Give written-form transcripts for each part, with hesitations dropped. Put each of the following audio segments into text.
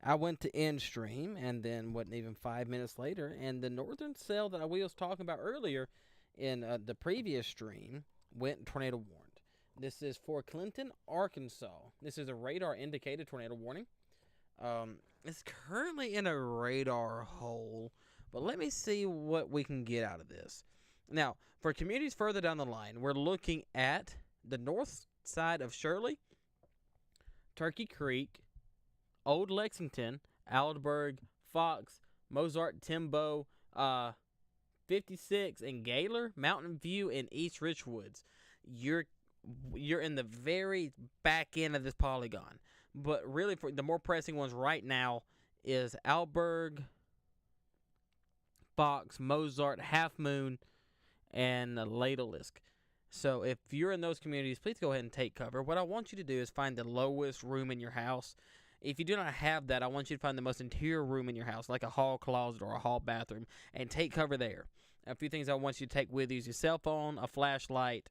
I went to end stream, and then wasn't even 5 minutes later, and the northern cell that we was talking about earlier in the previous stream went tornado warned. This is for Clinton, Arkansas. This is a radar indicated tornado warning. It's currently in a radar hole, but let me see what we can get out of this. Now, for communities further down the line, we're looking at the north side of Shirley, Turkey Creek, Old Lexington, Aldeburgh, Fox, Mozart, Timbo, 56, and Gaylor, Mountain View, and East Richwoods. You're in the very back end of this polygon. But really, for the more pressing ones right now is Aldeburgh, Fox, Mozart, Half Moon, and Ladleisk. So if you're in those communities, please go ahead and take cover. What I want you to do is find the lowest room in your house. If you do not have that, I want you to find the most interior room in your house, like a hall closet or a hall bathroom, and take cover there. A few things I want you to take with you is your cell phone, a flashlight,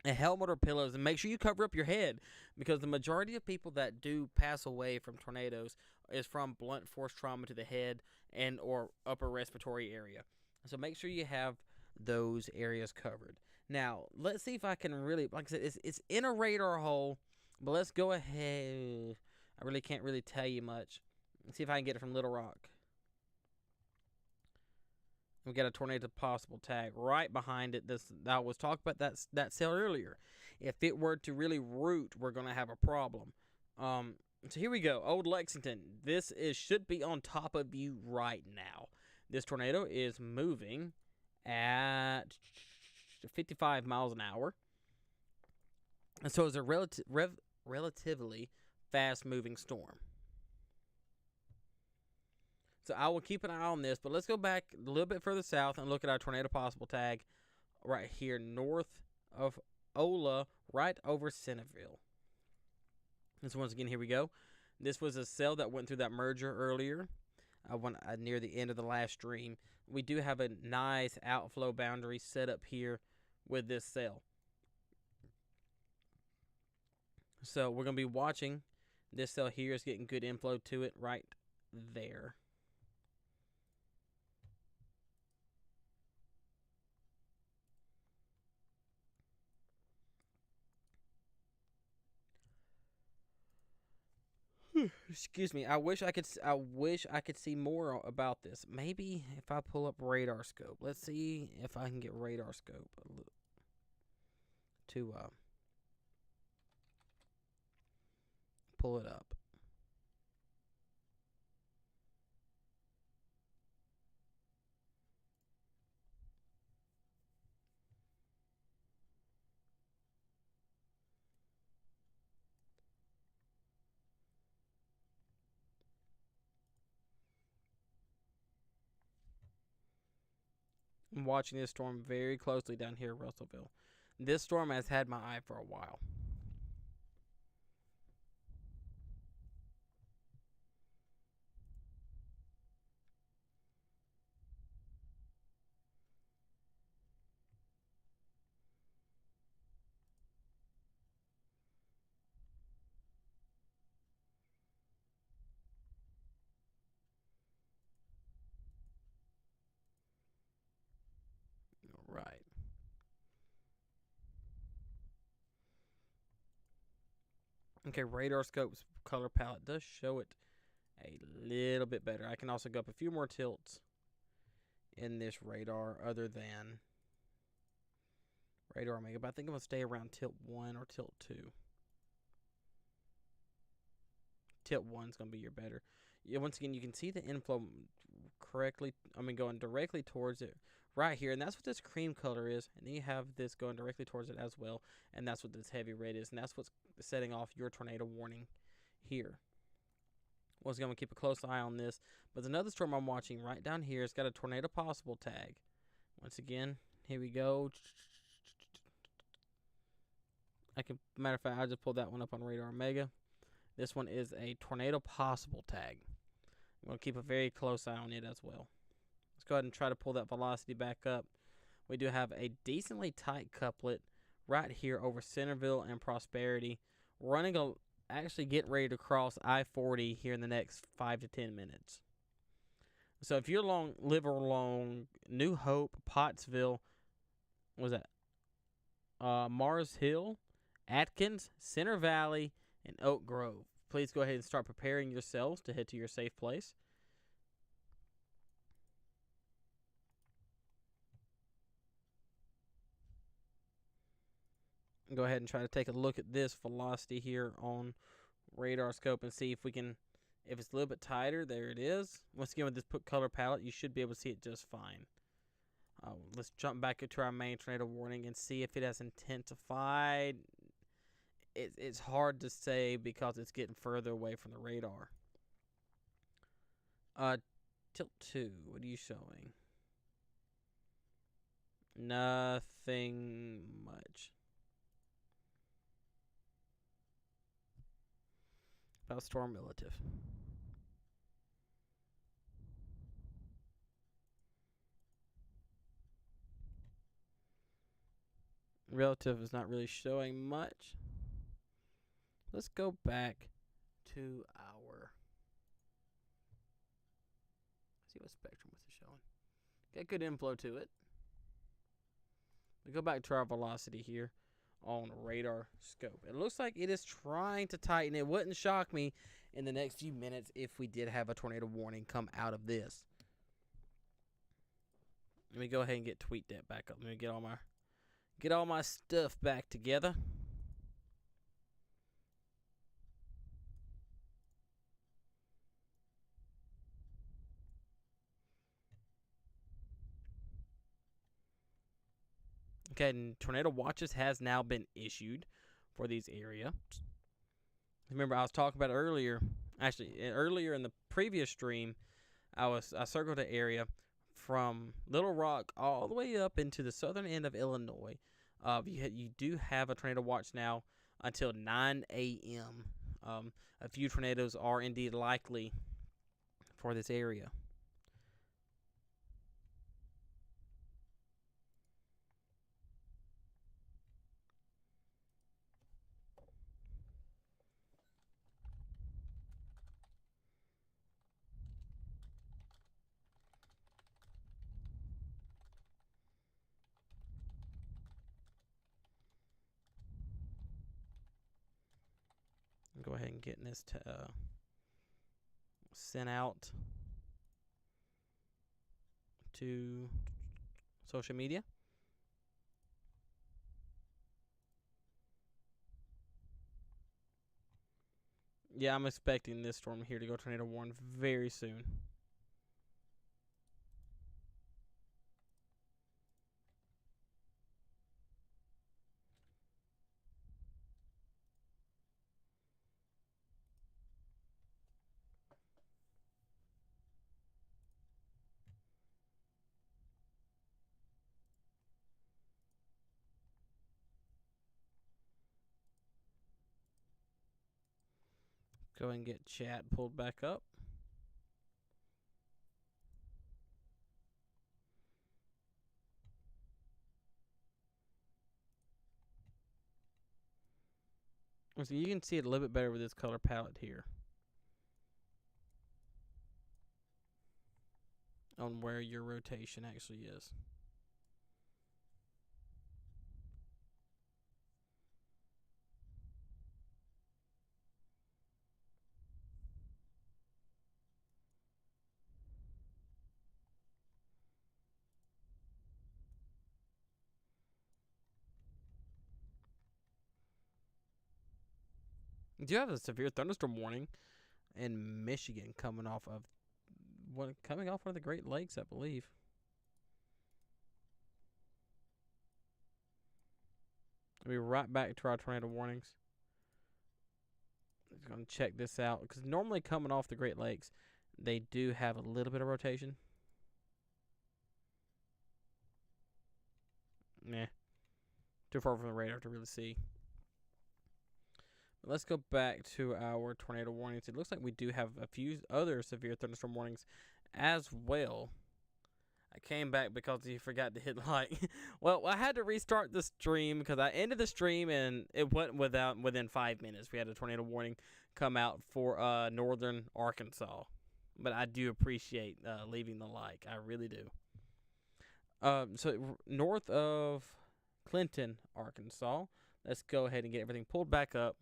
a helmet or pillows, and make sure you cover up your head, because the majority of people that do pass away from tornadoes is from blunt force trauma to the head and or upper respiratory area. So make sure you have those areas covered. Now, let's see if I can really, like I said, it's in a radar hole, but let's go ahead. I really can't really tell you much. Let's see if I can get it from Little Rock. We got a tornado possible tag right behind it. This I was talking about that cell earlier. If it were to really root, we're gonna have a problem. So here we go. Old Lexington. This should be on top of you right now. This tornado is moving at 55 miles an hour, and so it's a relatively fast-moving storm. So I will keep an eye on this, but let's go back a little bit further south and look at our tornado possible tag right here north of Ola, right over Centerville. And so once again, here we go. This was a cell that went through that merger earlier, near the end of the last stream. We do have a nice outflow boundary set up here with this cell. So we're going to be watching. This cell here is getting good inflow to it right there. Excuse me. I wish I could see more about this. Maybe if I pull up radar scope. Let's see if I can get radar scope to pull it up. I'm watching this storm very closely down here in Russellville. This storm has had my eye for a while. All right. Okay, radar scope's color palette does show it a little bit better. I can also go up a few more tilts in this radar other than radar Omega, but I think I'm going to stay around tilt 1 or tilt 2. Tilt 1 is going to be your better. Yeah, once again, you can see the inflow correctly, going directly towards it right here, and that's what this cream color is, and then you have this going directly towards it as well, and that's what this heavy red is, and that's what's setting off your tornado warning here. Once again, I'm going to keep a close eye on this, but there's another storm I'm watching right down here. It's got a tornado possible tag. Once again, here we go. Matter of fact, I just pulled that one up on Radar Omega. This one is a tornado possible tag. I'm going to keep a very close eye on it as well. Let's go ahead and try to pull that velocity back up. We do have a decently tight couplet right here over Centerville and Prosperity, running actually getting ready to cross I-40 here in the next 5 to 10 minutes. So if you live along New Hope, Pottsville, what was that? Mars Hill, Atkins, Center Valley, and Oak Grove, please go ahead and start preparing yourselves to head to your safe place. Go ahead and try to take a look at this velocity here on radar scope and see if we can, if it's a little bit tighter. There it is. Once again, with this color palette, you should be able to see it just fine. Let's jump back into our main tornado warning and see if it has intensified. It's hard to say because it's getting further away from the radar. Tilt 2, what are you showing? Nothing much. About storm relative. Relative is not really showing much. Let's go back to our, see what spectrum was it showing. Got good inflow to it. We go back to our velocity here on radar scope. It looks like it is trying to tighten. It wouldn't shock me in the next few minutes if we did have a tornado warning come out of this. Let me go ahead and get TweetDeck back up. Let me get all my stuff back together. Okay, and tornado watches has now been issued for these areas. Remember, I was talking about earlier. Actually, earlier in the previous stream, I circled the area from Little Rock all the way up into the southern end of Illinois. You do have a tornado watch now until 9 a.m. A few tornadoes are indeed likely for this area. Go ahead and get this sent out to social media. Yeah, I'm expecting this storm here to go tornado warn very soon. Go ahead and get chat pulled back up. So you can see it a little bit better with this color palette here on where your rotation actually is. You do have a severe thunderstorm warning in Michigan coming off of one of the Great Lakes, I believe. We'll be right back to our tornado warnings. I'm going to check this out because normally coming off the Great Lakes, they do have a little bit of rotation. Nah, too far from the radar to really see. But let's go back to our tornado warnings. It looks like we do have a few other severe thunderstorm warnings as well. I came back because he forgot to hit like. Well, I had to restart the stream because I ended the stream and it went within 5 minutes. We had a tornado warning come out for northern Arkansas, but I do appreciate leaving the like. I really do. So north of Clinton, Arkansas. Let's go ahead and get everything pulled back up.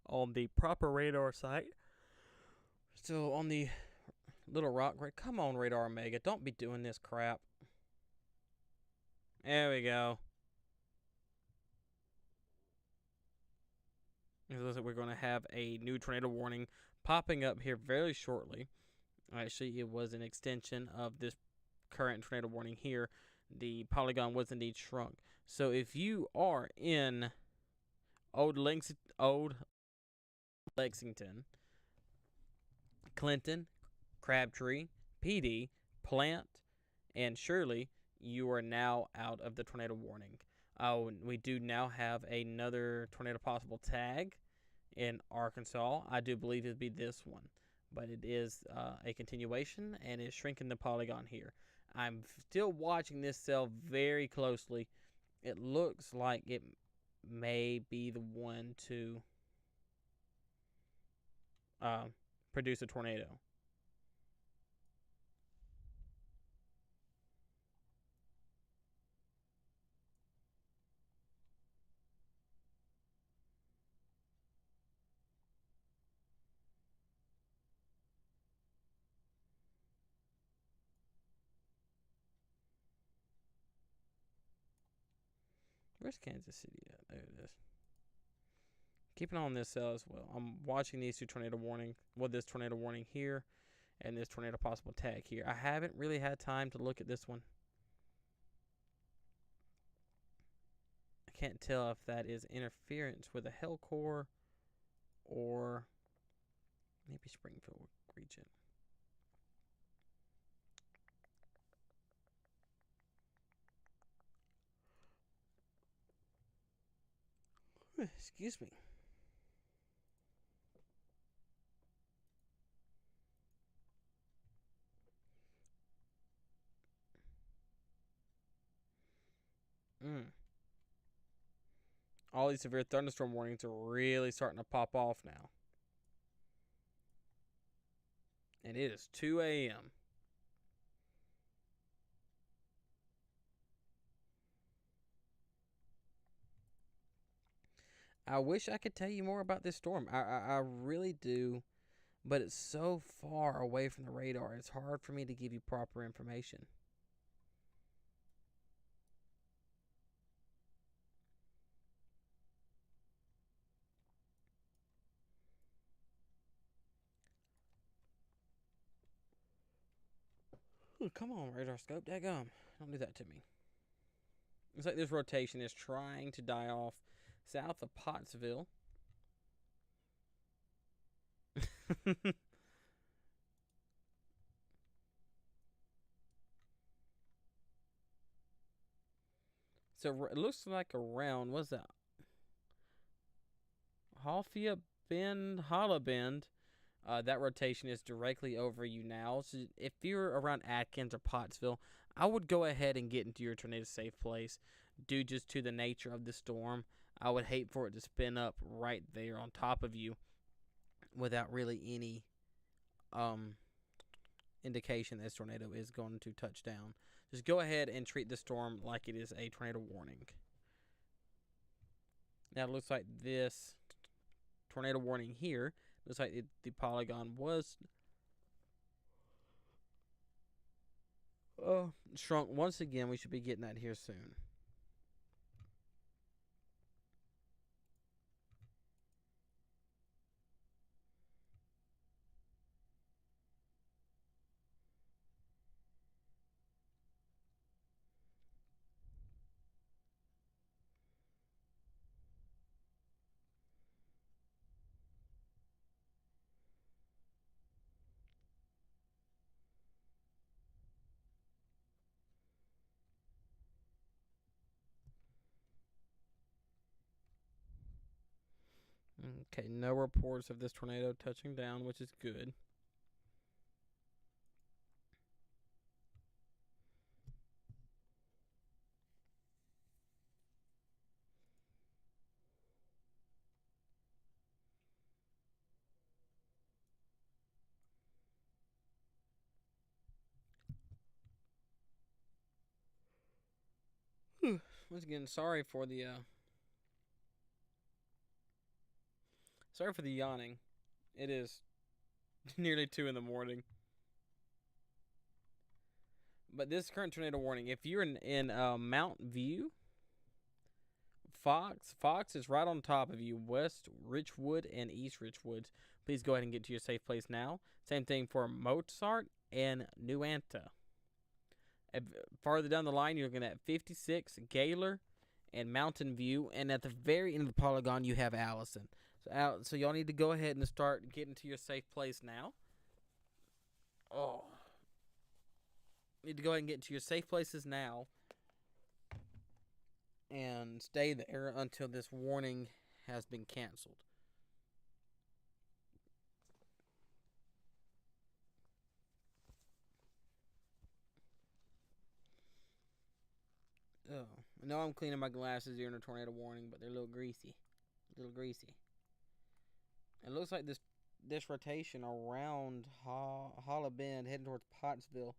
On the proper radar site. So on the Little Rock, right? Come on, Radar Omega. Don't be doing this crap. There we go. It looks like we're going to have a new tornado warning popping up here very shortly. Actually, it was an extension of this current tornado warning here. The polygon was indeed shrunk. So if you are in Old Lexington, Clinton, Crabtree, PD, Plant, and Shirley, you are now out of the tornado warning. We do now have another tornado possible tag in Arkansas. I do believe it'd be this one, but it is a continuation and is shrinking the polygon here. I'm still watching this cell very closely. It looks like it may be the one to produce a tornado. Where's Kansas City at? There it is. Keeping on this cell as well. I'm watching these two tornado warning. Well, this tornado warning here and this tornado possible tag here. I haven't really had time to look at this one. I can't tell if that is interference with a hell core or maybe Springfield region. Excuse me. All these severe thunderstorm warnings are really starting to pop off now. And it is 2 a.m. I wish I could tell you more about this storm. I really do, but it's so far away from the radar. It's hard for me to give you proper information. Ooh, come on, radar scope. Daggum. Don't do that to me. Looks like this rotation is trying to die off south of Pottsville. So it looks like around, what's that? Halfia Bend, Holla Bend. That rotation is directly over you now. So if you're around Atkins or Pottsville, I would go ahead and get into your tornado safe place due just to the nature of the storm. I would hate for it to spin up right there on top of you without really any indication this tornado is going to touch down. Just go ahead and treat the storm like it is a tornado warning. Now it looks like this tornado warning here, looks like the polygon was shrunk once again. We should be getting that here soon. Okay, no reports of this tornado touching down, which is good. Once again, sorry for the yawning. It is nearly 2 in the morning. But this current tornado warning, if you're in Mountain View, Fox is right on top of you, West Richwood and East Richwoods. Please go ahead and get to your safe place now. Same thing for Mozart and Nuanta. Farther down the line, you're looking at 56, Gaylor, and Mountain View. And at the very end of the polygon, you have Allison. So y'all need to go ahead and start getting to your safe place now. Oh. Need to go ahead and get into your safe places now. And stay there until this warning has been canceled. Oh, I know I'm cleaning my glasses during a tornado warning, but they're a little greasy. It looks like this rotation around Hollow Bend heading towards Pottsville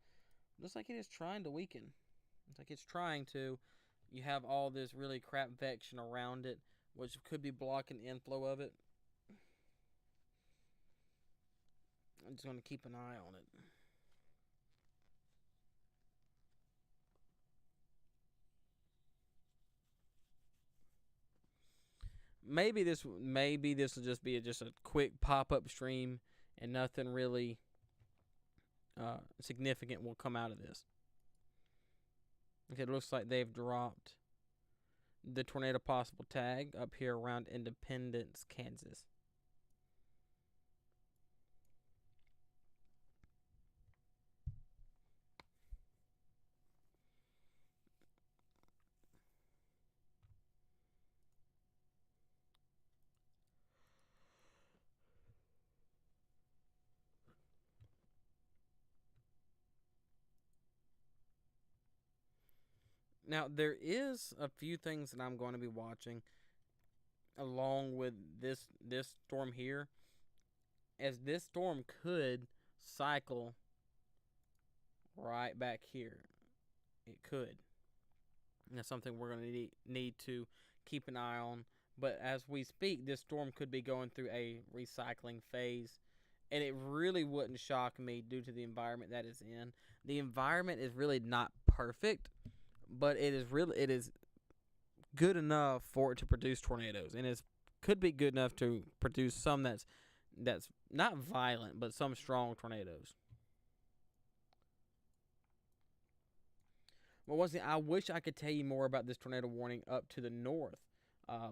looks like it is trying to weaken. It's like it's trying to. You have all this really crap vection around it, which could be blocking the inflow of it. I'm just going to keep an eye on it. Maybe this will just be just a quick pop-up stream, and nothing really significant will come out of this. Okay, it looks like they've dropped the tornado possible tag up here around Independence, Kansas. Now, there is a few things that I'm going to be watching along with this storm here, as this storm could cycle right back here. It could. And that's something we're going to need to keep an eye on. But as we speak, this storm could be going through a recycling phase. And it really wouldn't shock me due to the environment that it's in. The environment is really not perfect, but it is good enough for it to produce tornadoes, and it could be good enough to produce some that's not violent, but some strong tornadoes. But once again, I wish I could tell you more about this tornado warning up to the north,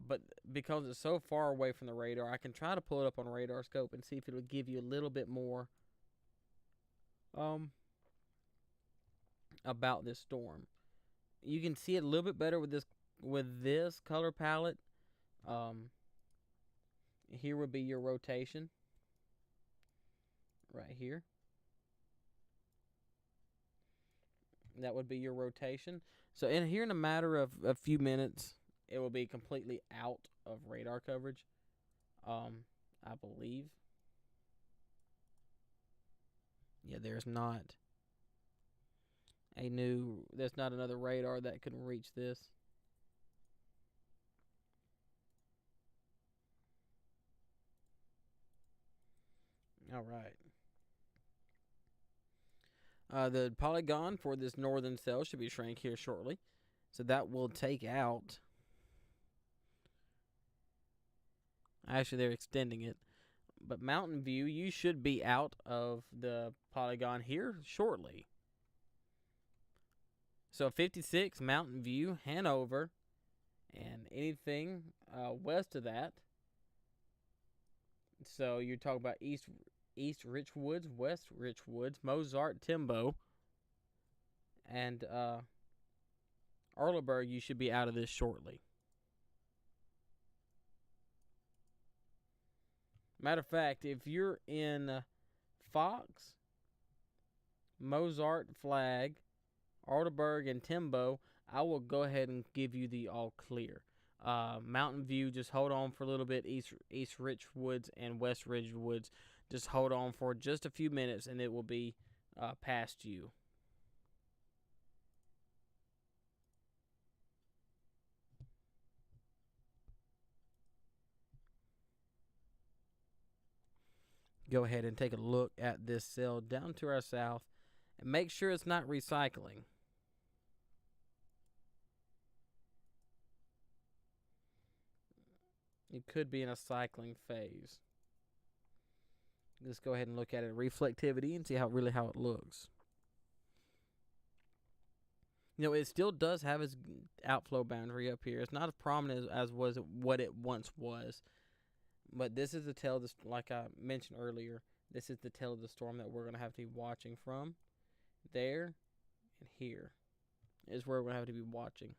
but because it's so far away from the radar, I can try to pull it up on a radar scope and see if it'll give you a little bit more about this storm. You can see it a little bit better with this color palette. Here would be your rotation right here. That would be your rotation. So in a matter of a few minutes, it will be completely out of radar coverage. I believe. Yeah, there's not another radar that can reach this. All right. The polygon for this northern cell should be shrank here shortly. So that will take out. Actually, they're extending it. But Mountain View, you should be out of the polygon here shortly. So 56, Mountain View, Hanover, and anything west of that. So you're talking about East Richwoods, West Richwoods, Mozart, Timbo, and Arleburg, you should be out of this shortly. Matter of fact, if you're in Fox, Mozart, Flag, Alderberg, and Timbo, I will go ahead and give you the all clear. Mountain View, just hold on for a little bit. East Rich Woods and West Ridge Woods, just hold on for just a few minutes, and it will be past you. Go ahead and take a look at this cell down to our south, and make sure it's not recycling. It could be in a cycling phase. Let's go ahead and look at it, reflectivity, and see how it looks. It still does have its outflow boundary up here. It's not as prominent as was what it once was. But this is the tail of like I mentioned earlier, this is the tail of the storm that we're going to have to be watching from. There and here is where we're going to have to be watching.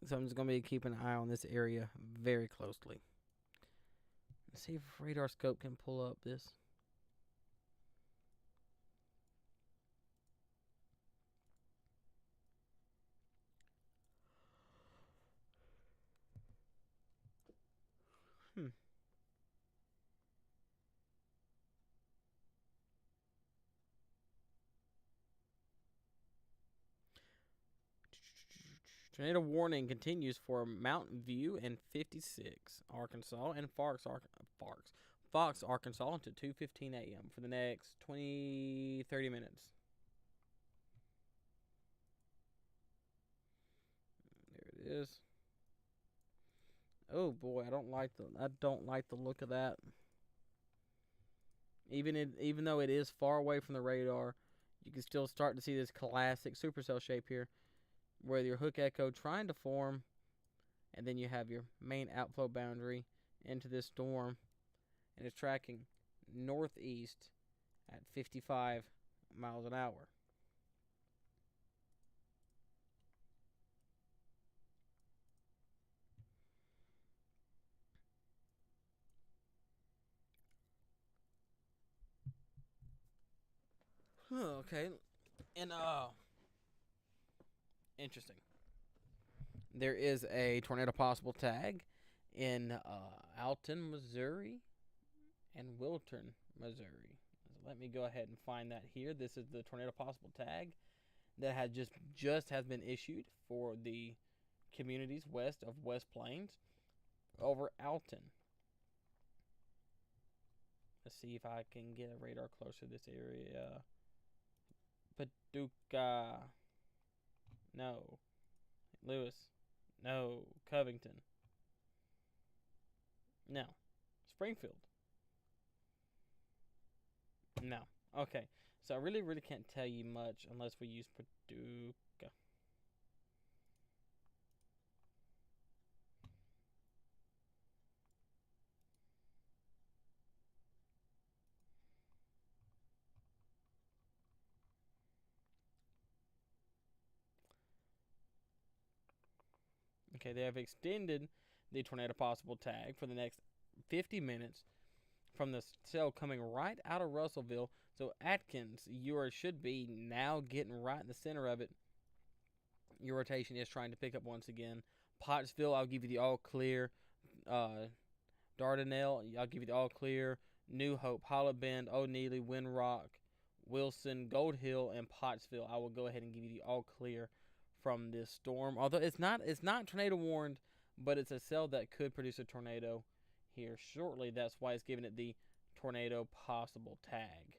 So I'm just going to be keeping an eye on this area very closely. Let's see if radar scope can pull up this. Tornado warning continues for Mountain View and 56 Arkansas and Fox, Arkansas until 2:15 a.m. for the next 30 minutes. There it is. Oh boy, I don't like the look of that. Even though it is far away from the radar, you can still start to see this classic supercell shape here, where your hook echo trying to form, and then you have your main outflow boundary into this storm, and it's tracking northeast at 55 miles an hour. Okay, and interesting. There is a tornado possible tag in Alton, Missouri, and Wilton, Missouri. So let me go ahead and find that here. This is the tornado possible tag that had just has been issued for the communities west of West Plains over Alton. Let's see if I can get a radar closer to this area. Paducah. No. Lewis. No. Covington. No. Springfield. No. Okay. So I really can't tell you much unless we use Paducah. Okay, they have extended the tornado possible tag for the next 50 minutes from the cell coming right out of Russellville. So Atkins, you should be now getting right in the center of it. Your rotation is trying to pick up once again. Pottsville, I'll give you the all clear. Dardanelle, I'll give you the all clear. New Hope, Hollow Bend, O'Neilly, Windrock, Wilson, Gold Hill, and Pottsville. I will go ahead and give you the all clear from this storm. Although it's not tornado warned, but it's a cell that could produce a tornado here shortly. That's why it's giving it the tornado possible tag.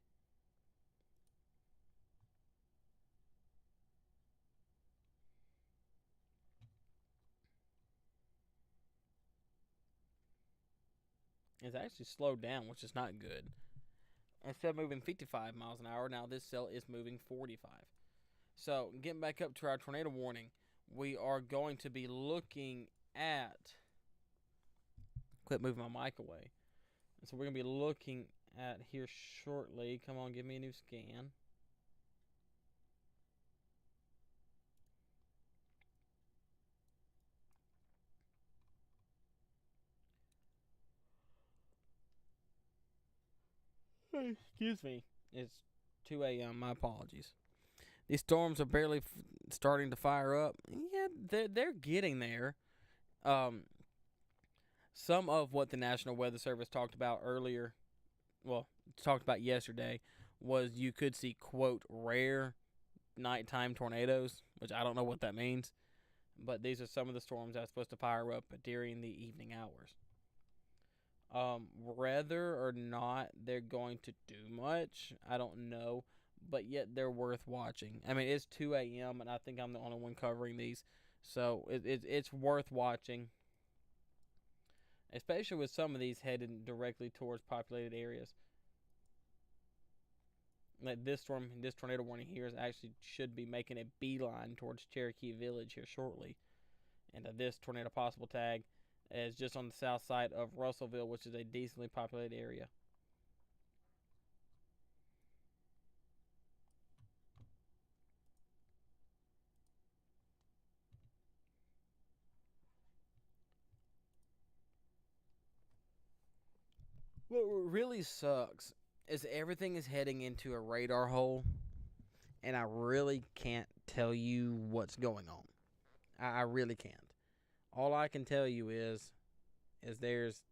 It's actually slowed down, which is not good. Instead of moving 55 miles an hour, now this cell is moving 45. So, getting back up to our tornado warning, we are going to be looking at. Quit moving my mic away. So, we're going to be looking at here shortly. Come on, give me a new scan. Excuse me. It's 2 a.m. My apologies. These storms are barely starting to fire up. Yeah, they're getting there. Some of what the National Weather Service talked about earlier, well, talked about yesterday, was you could see, quote, rare nighttime tornadoes, which I don't know what that means. But these are some of the storms that's supposed to fire up during the evening hours. Whether or not they're going to do much, I don't know. But yet they're worth watching. I mean, it's 2 a.m. and I think I'm the only one covering these. So it's worth watching. Especially with some of these headed directly towards populated areas. Like this tornado warning here is actually should be making a beeline towards Cherokee Village here shortly. And this tornado possible tag is just on the south side of Russellville, which is a decently populated area. What really sucks is everything is heading into a radar hole, and I really can't tell you what's going on. I really can't. All I can tell you is there's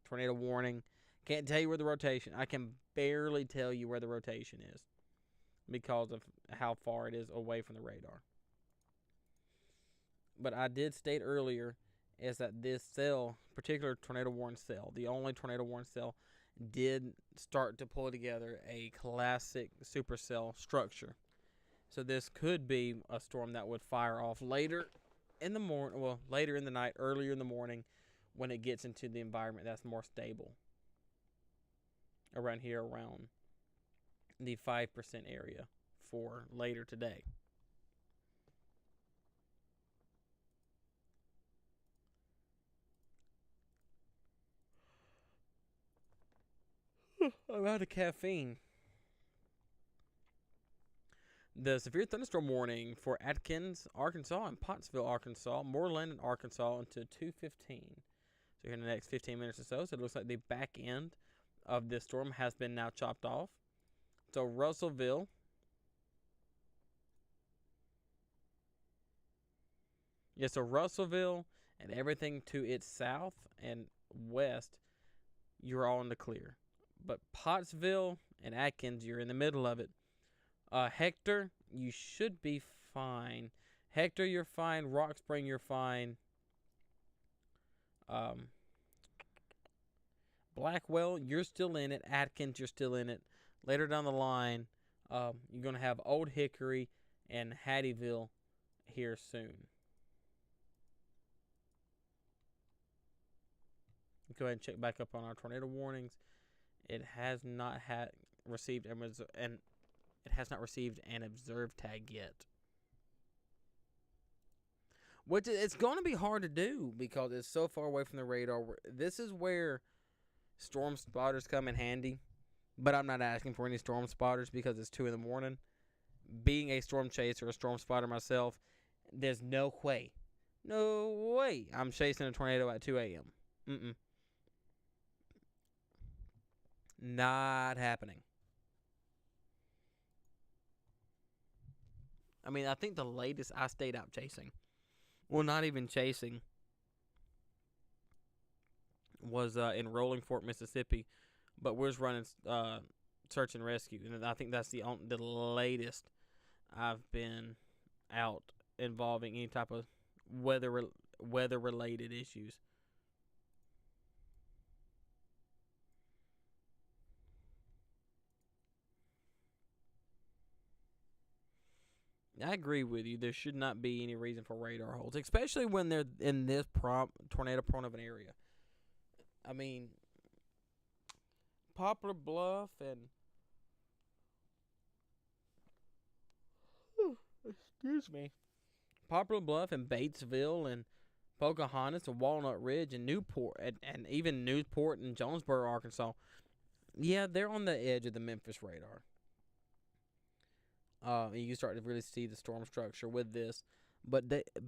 tornado warning. Can't tell you where the rotation. I can barely tell you where the rotation is because of how far it is away from the radar. But I did state earlier is that this cell, particular tornado warning cell, the only tornado warning cell, did start to pull together a classic supercell structure. So this could be a storm that would fire off later in the morning, well, later in the night, earlier in the morning, when it gets into the environment that's more stable. Around here, around the 5% area for later today. I'm out of caffeine. The severe thunderstorm warning for Atkins, Arkansas, and Pottsville, Arkansas, Moreland, Arkansas, until 2:15. So here in the next 15 minutes or so. So it looks like the back end of this storm has been now chopped off. So Russellville, so Russellville and everything to its south and west, you're all in the clear. But Pottsville and Atkins, you're in the middle of it. Hector, you should be fine. Hector, you're fine. Rock Spring, you're fine. Blackwell, you're still in it. Atkins, you're still in it. Later down the line, you're going to have Old Hickory and Hattieville here soon. Go ahead and check back up on our tornado warnings. It has not received an observed tag yet. Which it's going to be hard to do because it's so far away from the radar. This is where storm spotters come in handy. But I'm not asking for any storm spotters because it's 2 in the morning. Being a storm chaser, a storm spotter myself, there's no way I'm chasing a tornado at 2 a.m. Not happening. I mean, I think the latest I stayed out chasing, well, not even chasing, was in Rolling Fork, Mississippi. But we're just running search and rescue. And I think that's the latest I've been out involving any type of weather-related issues. I agree with you. There should not be any reason for radar holes, especially when they're in this tornado-prone of an area. I mean, Poplar Bluff and Excuse me. Poplar Bluff and Batesville and Pocahontas and Walnut Ridge and Newport and even Newport and Jonesboro, Arkansas. Yeah, they're on the edge of the Memphis radar. You can start to really see the storm structure with this, but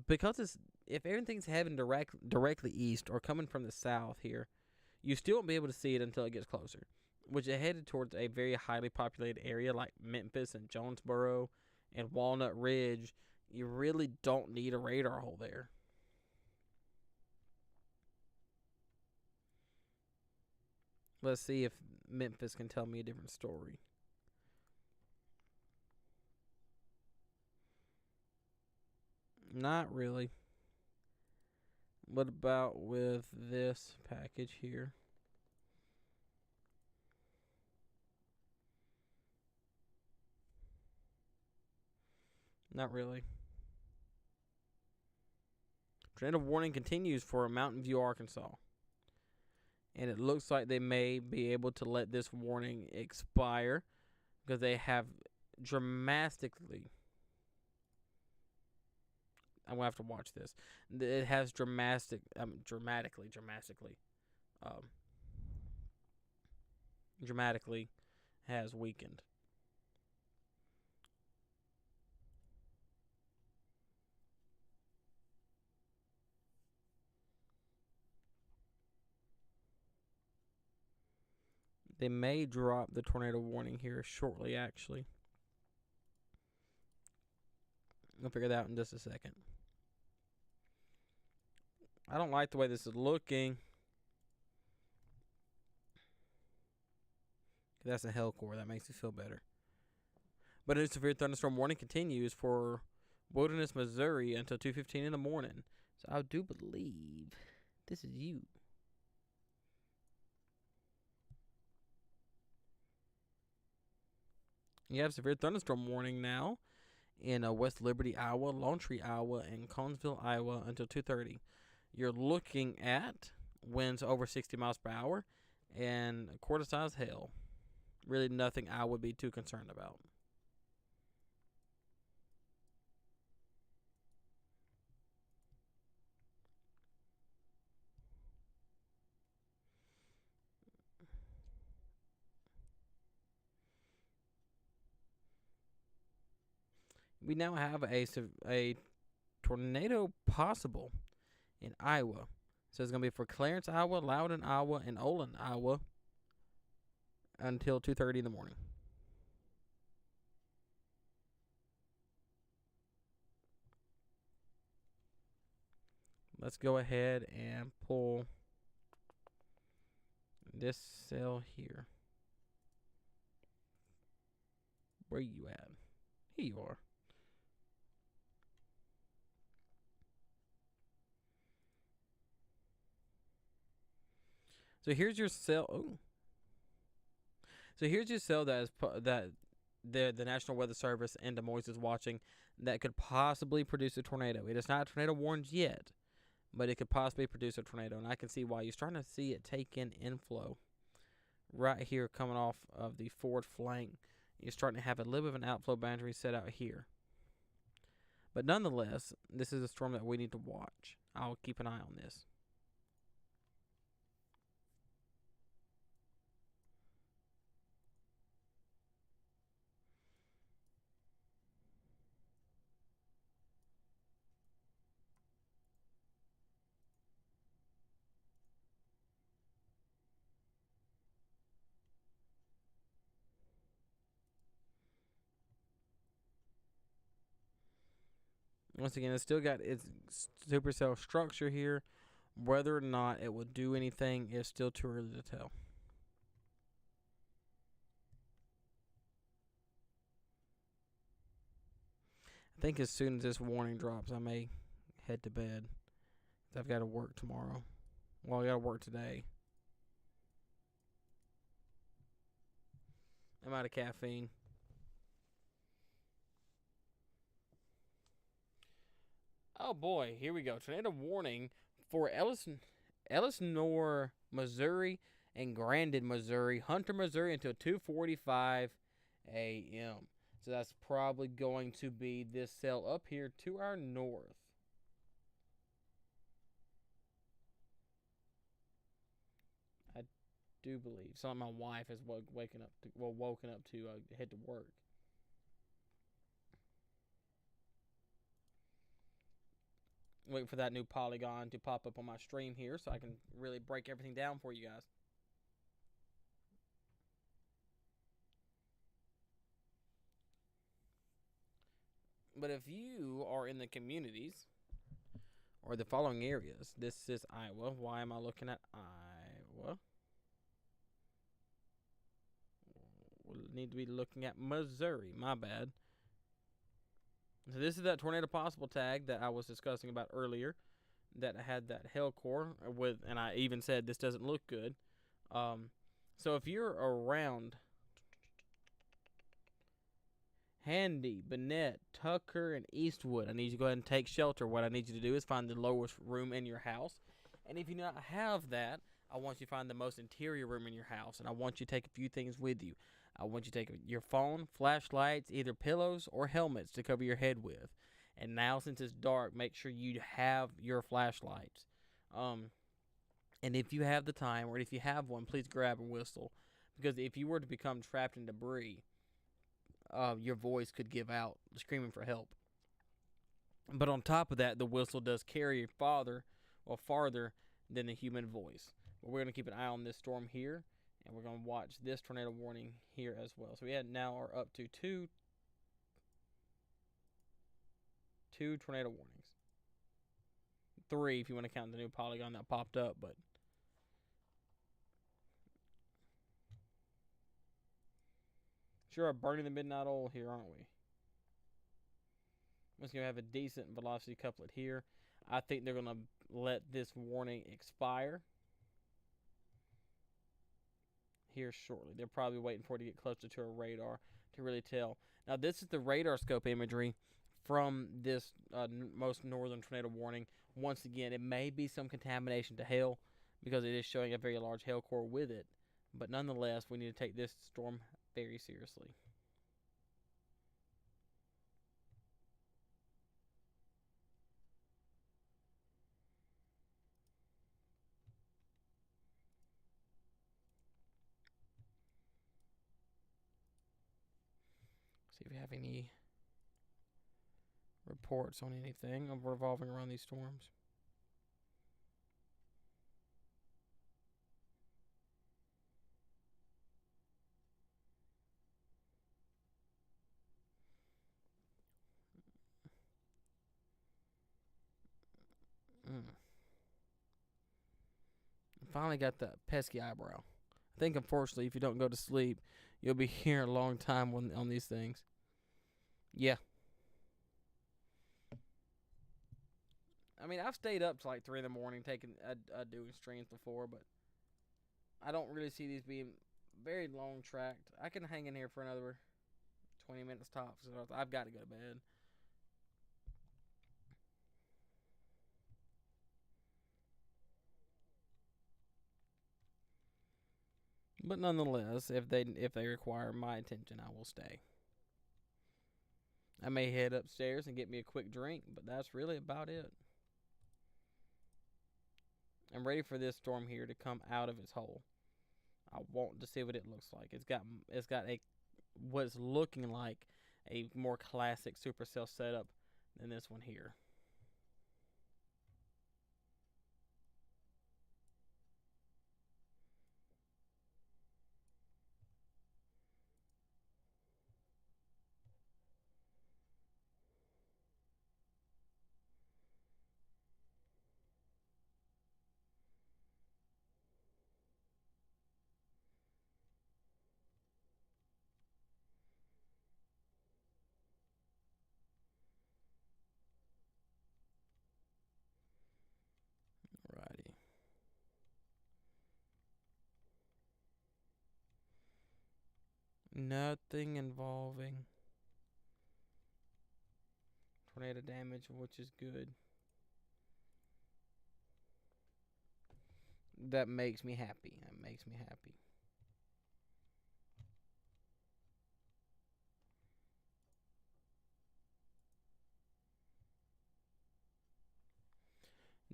because if everything's heading directly east or coming from the south here, you still won't be able to see it until it gets closer. Which is headed towards a very highly populated area like Memphis and Jonesboro and Walnut Ridge. You really don't need a radar hole there. Let's see if Memphis can tell me a different story. Not really. What about with this package here? Not really. Tornado warning continues for Mountain View, Arkansas. And it looks like they may be able to let this warning expire because they have dramatically. I'm gonna have to watch this. It has dramatically has weakened. They may drop the tornado warning here shortly, actually. We'll figure that out in just a second. I don't like the way this is looking. That's a hellcore. That makes me feel better. But a severe thunderstorm warning continues for Wilderness, Missouri until 2:15 in the morning. So I do believe this is you. You have severe thunderstorm warning now in West Liberty, Iowa, Lone Tree, Iowa, and Conesville, Iowa until 2:30. You're looking at winds over 60 miles per hour and quarter-size hail. Really nothing I would be too concerned about. We now have a tornado possible in Iowa. So it's going to be for Clarence, Iowa, Loudon, Iowa, and Olin, Iowa until 2:30 in the morning. Let's go ahead and pull this cell here. Where you at? Here you are. So here's your cell. Oh. So here's your cell that the National Weather Service and Des Moines is watching that could possibly produce a tornado. It is not a tornado warned yet, but it could possibly produce a tornado, and I can see why. You're starting to see it take in inflow right here coming off of the forward flank. You're starting to have a little bit of an outflow boundary set out here. But nonetheless, this is a storm that we need to watch. I'll keep an eye on this. Once again, it's still got its supercell structure here. Whether or not it will do anything is still too early to tell. I think as soon as this warning drops, I may head to bed. I've got to work tomorrow. Well, I got to work today. I'm out of caffeine. Oh boy, here we go. Tornado warning for Elsinore, Missouri, and Grandin, Missouri, Hunter, Missouri until 2:45 a.m. So that's probably going to be this cell up here to our north. I do believe. So my wife is woken up to head to work. Waiting for that new polygon to pop up on my stream here so I can really break everything down for you guys. But if you are in the communities or the following areas, this is Iowa. Why am I looking at Iowa? We'll need to be looking at Missouri. My bad. So this is that tornado possible tag that I was discussing about earlier, that had that hail core with, and I even said this doesn't look good. So if you're around Handy, Bennett, Tucker, and Eastwood, I need you to go ahead and take shelter. What I need you to do is find the lowest room in your house. And if you do not have that, I want you to find the most interior room in your house. And I want you to take a few things with you. I want you to take your phone, flashlights, either pillows or helmets to cover your head with. And now, since it's dark, make sure you have your flashlights. And if you have the time, or if you have one, please grab a whistle. Because if you were to become trapped in debris, your voice could give out, screaming for help. But on top of that, the whistle does carry farther than the human voice. But we're going to keep an eye on this storm here, and we're going to watch this tornado warning here as well. So we now are up to two tornado warnings. 3 if you want to count the new polygon that popped up, but sure are burning the midnight oil here, aren't we? We're just going to have a decent velocity couplet here. I think they're going to let this warning expire here shortly. They're probably waiting for it to get closer to a radar to really tell. Now, this is the radar scope imagery from this most northern tornado warning. Once again, it may be some contamination to hail because it is showing a very large hail core with it. But nonetheless, we need to take this storm very seriously. See if we have any reports on anything revolving around these storms. Finally got that pesky eyebrow. I think, unfortunately, if you don't go to sleep, you'll be here a long time on these things. Yeah. I mean, I've stayed up to like 3 in the morning doing streams before, but I don't really see these being very long tracked. I can hang in here for another 20 minutes tops. So I've got to go to bed. But nonetheless, if they require my attention, I will stay. I may head upstairs and get me a quick drink, but that's really about it. I'm ready for this storm here to come out of its hole. I want to see what it looks like. It's got a what's looking like a more classic supercell setup than this one here. Alrighty. Nothing involving tornado damage, which is good. That makes me happy.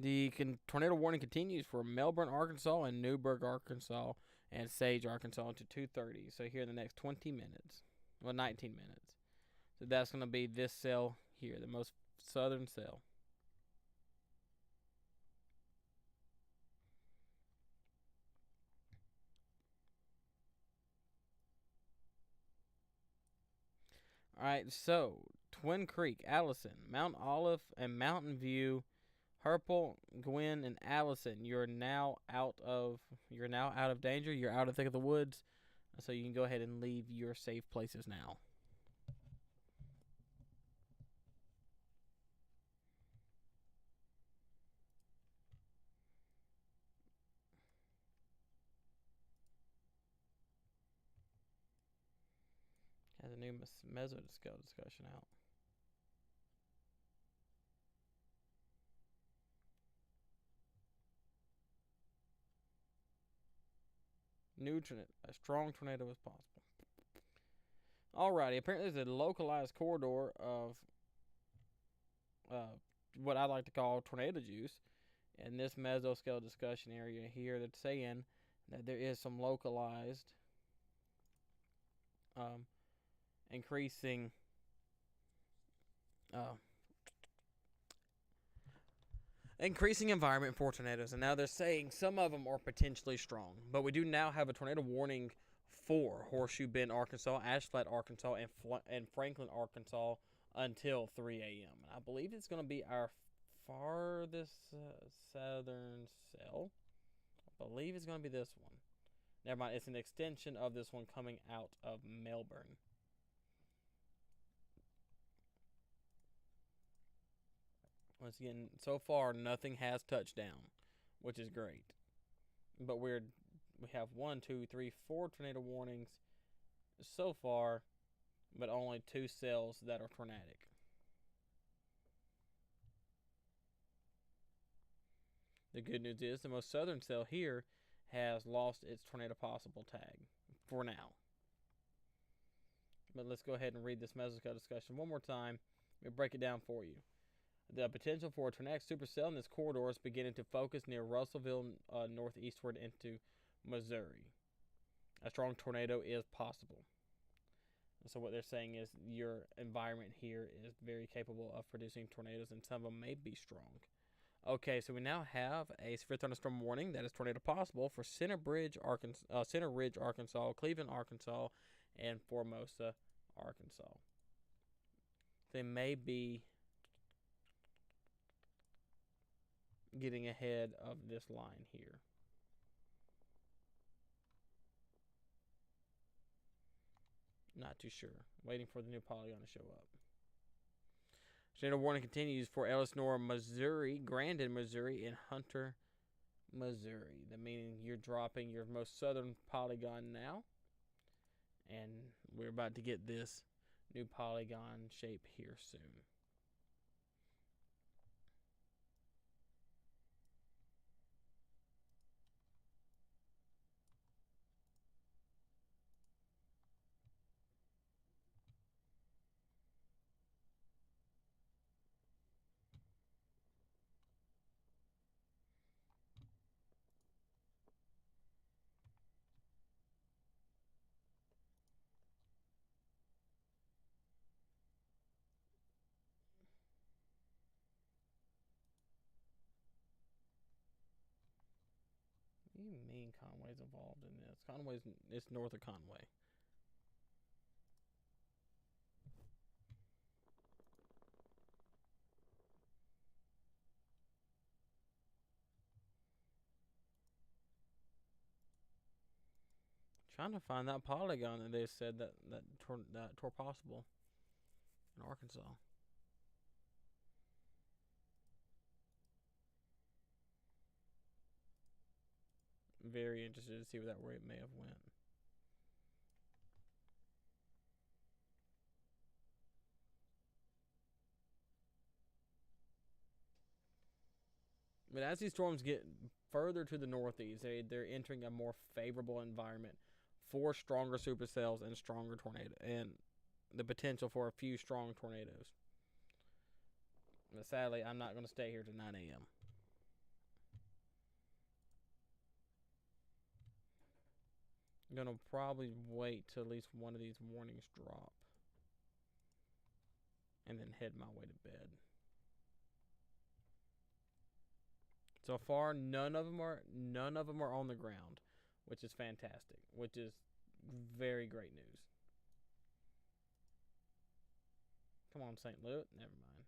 The tornado warning continues for Melbourne, Arkansas, and Newburgh, Arkansas, and Sage, Arkansas, to 2:30. So here in the next 20 minutes, well, 19 minutes. So that's going to be this cell here, the most southern cell. All right, so Twin Creek, Allison, Mount Olive, and Mountain View, Herpel, Gwen, and Allison. You're now out of danger. You're out of the thick of the woods, so you can go ahead and leave your safe places now. Has a new mesoscale discussion out. A strong tornado is possible. Alrighty, apparently there's a localized corridor of what I like to call tornado juice in this mesoscale discussion area here. That's saying that there is some localized increasing environment for tornadoes, and now they're saying some of them are potentially strong. But we do now have a tornado warning for Horseshoe Bend, Arkansas, Ash Flat, Arkansas, and Franklin, Arkansas until 3 a.m. And I believe it's going to be our farthest southern cell. I believe it's going to be this one. Never mind, it's an extension of this one coming out of Melbourne. Once again, so far nothing has touched down, which is great. But we have 1, 2, 3, 4 tornado warnings so far, but only 2 cells that are tornadic. The good news is the most southern cell here has lost its tornado possible tag for now. But let's go ahead and read this mesoscale discussion one more time. We'll break it down for you. The potential for a tornadic supercell in this corridor is beginning to focus near Russellville northeastward into Missouri. A strong tornado is possible. So what they're saying is your environment here is very capable of producing tornadoes, and some of them may be strong. Okay, so we now have a severe thunderstorm warning that is tornado possible for Center Ridge, Arkansas, Cleveland, Arkansas, and Formosa, Arkansas. They may be getting ahead of this line here. Not too sure. Waiting for the new polygon to show up. Tornado warning continues for Elsinore, Missouri, Grandin, Missouri, and Hunter, Missouri. That meaning you're dropping your most southern polygon now. And we're about to get this new polygon shape here soon. What do you mean Conway's involved in this? It's north of Conway. Trying to find that polygon that they said that tore possible in Arkansas. Very interested to see where it may have went. But as these storms get further to the northeast, they're entering a more favorable environment for stronger supercells and stronger tornadoes, and the potential for a few strong tornadoes. But sadly, I'm not going to stay here till 9 a.m. I'm gonna probably wait till at least one of these warnings drop, and then head my way to bed. So far, none of them are on the ground, which is fantastic. Which is very great news. Come on, St. Louis. Never mind.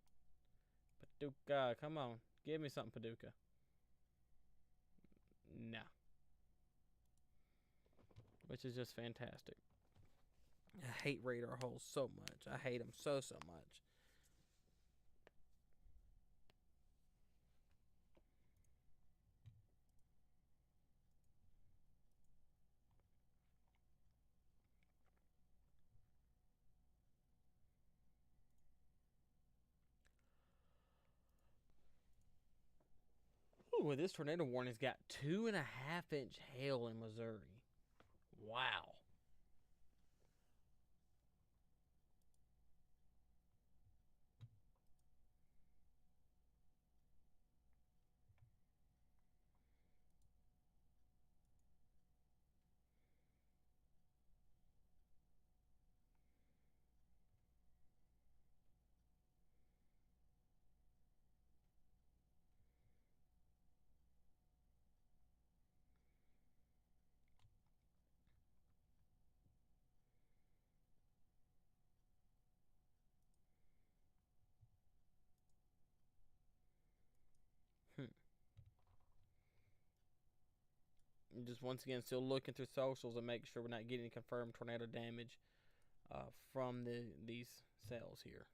Paducah, come on. Give me something, Paducah. Nah. Which is just fantastic. I hate radar holes so much. I hate them so much. Ooh, this tornado warning's got 2.5-inch hail in Missouri. Wow. Just once again, still looking through socials and making sure we're not getting confirmed tornado damage from these cells here.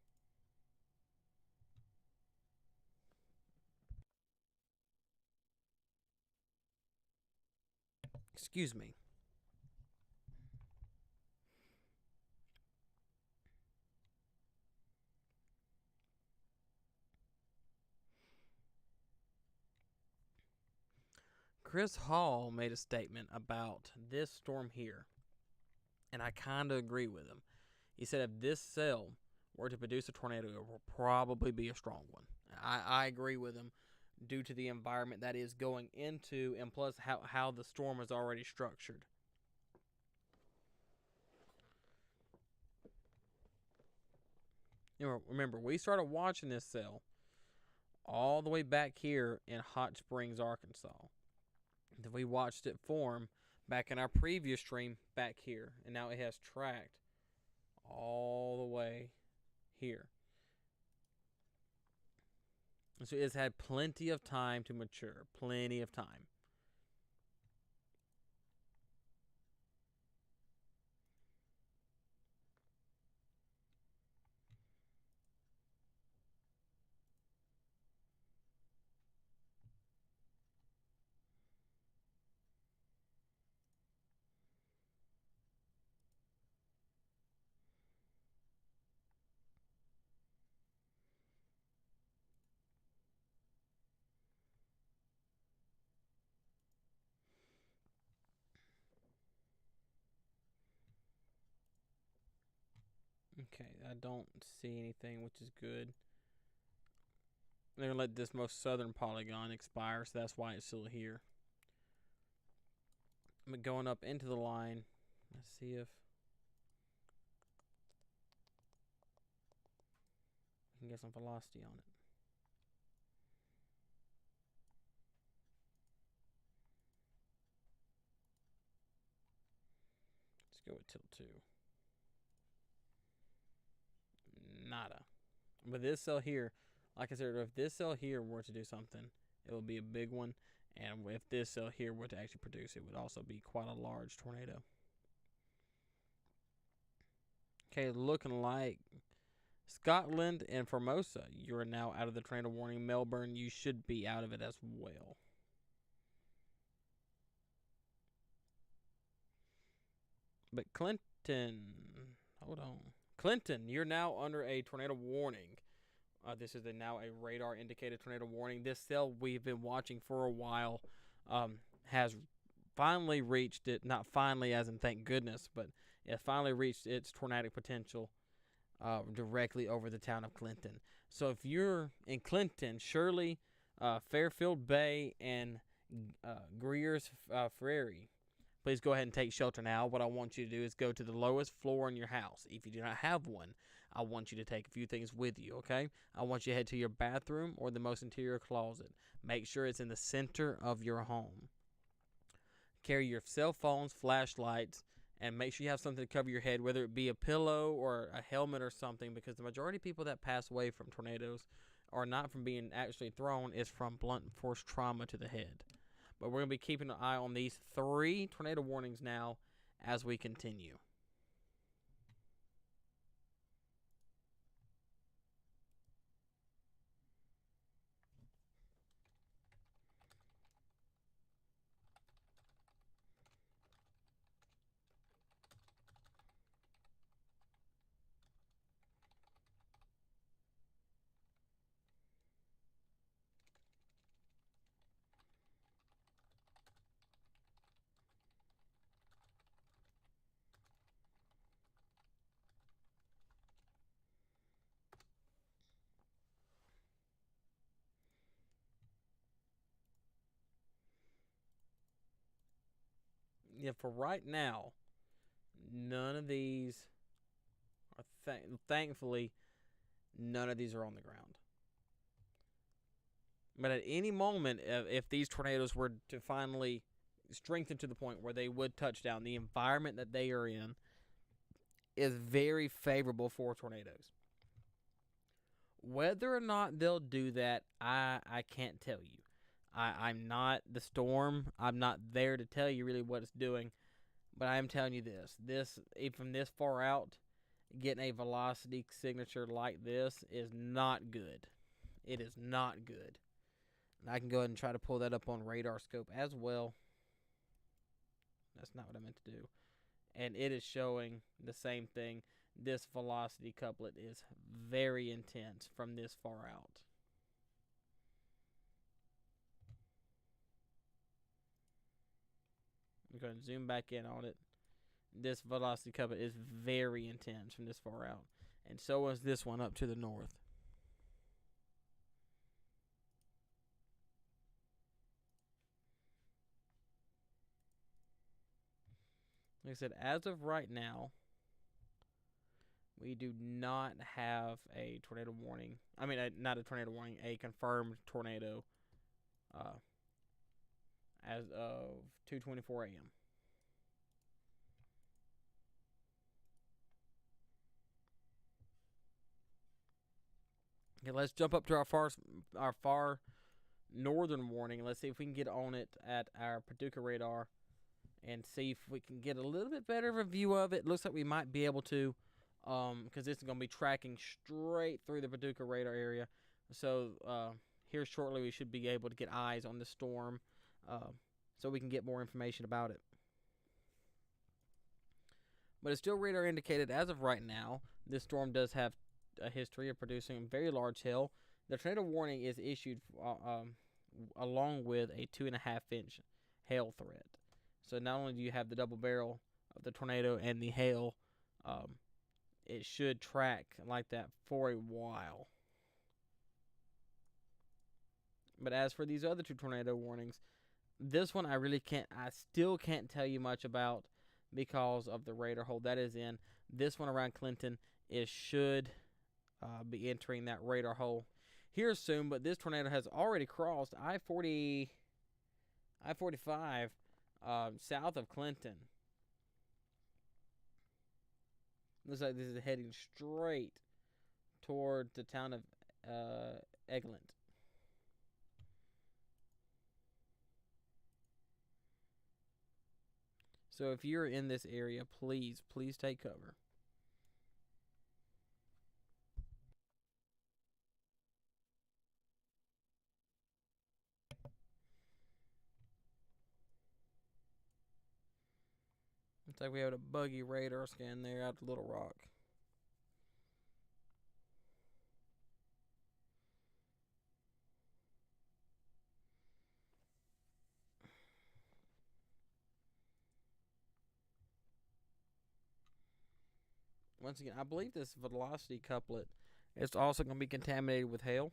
Excuse me. Chris Hall made a statement about this storm here, and I kind of agree with him. He said if this cell were to produce a tornado, it will probably be a strong one. I agree with him due to the environment that is going into, and plus how the storm is already structured. Remember, we started watching this cell all the way back here in Hot Springs, Arkansas. We watched it form back in our previous stream back here, and now it has tracked all the way here. So it's had plenty of time to mature, plenty of time. Okay, I don't see anything, which is good. They're going to let this most southern polygon expire, so that's why it's still here. I'm going up into the line. Let's see if we can get some velocity on it. Let's go with tilt 2. Nada. But this cell here, like I said, if this cell here were to do something, it would be a big one. And if this cell here were to actually produce, it would also be quite a large tornado. Okay, looking like Scotland and Formosa, you are now out of the tornado warning. Melbourne, you should be out of it as well. But Clinton, hold on. Clinton, you're now under a tornado warning. This is now a radar indicated tornado warning. This cell we've been watching for a while has finally reached it. Not finally, as in thank goodness, but it finally reached its tornadic potential directly over the town of Clinton. So if you're in Clinton, Shirley, Fairfield Bay, and Greer's Ferry, please go ahead and take shelter now. What I want you to do is go to the lowest floor in your house. If you do not have one, I want you to take a few things with you, okay? I want you to head to your bathroom or the most interior closet. Make sure it's in the center of your home. Carry your cell phones, flashlights, and make sure you have something to cover your head, whether it be a pillow or a helmet or something, because the majority of people that pass away from tornadoes are not from being actually thrown, it's from blunt force trauma to the head. But we're going to be keeping an eye on these 3 tornado warnings now as we continue. Yeah, for right now, none of these are thankfully none of these are on the ground. But at any moment, if these tornadoes were to finally strengthen to the point where they would touch down, the environment that they are in is very favorable for tornadoes. Whether or not they'll do that, I can't tell you. I'm not the storm. I'm not there to tell you really what it's doing. But I am telling you this from this far out, getting a velocity signature like this is not good. It is not good. And I can go ahead and try to pull that up on radar scope as well. That's not what I meant to do. And it is showing the same thing. This velocity couplet is very intense from this far out. I'm going to zoom back in on it. This velocity couplet is very intense from this far out. And so is this one up to the north. Like I said, as of right now, we do not have a tornado warning. I mean, not a tornado warning, a confirmed tornado as of 2:24 a.m. Okay, let's jump up to our far northern warning. Let's see if we can get on it at our Paducah radar and see if we can get a little bit better of a view of it. Looks like we might be able to, because this is going to be tracking straight through the Paducah radar area. So here shortly we should be able to get eyes on the storm, so we can get more information about it. But it's still radar indicated as of right now. This storm does have a history of producing very large hail. The tornado warning is issued along with a 2.5-inch hail threat. So not only do you have the double barrel of the tornado and the hail, it should track like that for a while. But as for these other 2 tornado warnings, this one I still can't tell you much about because of the radar hole that is in. This one around Clinton should be entering that radar hole here soon, but this tornado has already crossed I-45 south of Clinton. Looks like this is heading straight toward the town of Eglant. So if you're in this area, please take cover. Looks like we have a buggy radar scan there out of Little Rock. Once again, I believe this velocity couplet is also going to be contaminated with hail.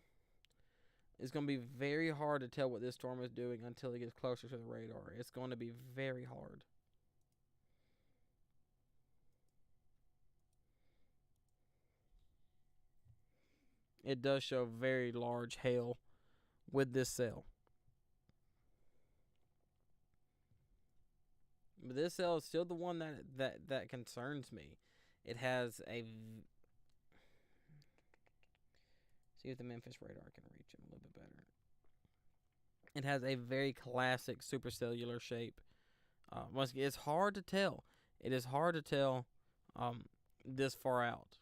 It's going to be very hard to tell what this storm is doing until it gets closer to the radar. It's going to be very hard. it does show very large hail with this cell. But this cell is still the one that concerns me. It has a. See if the Memphis radar can reach it a little bit better. It has a very classic supercellular shape. It's hard to tell. It is hard to tell this far out.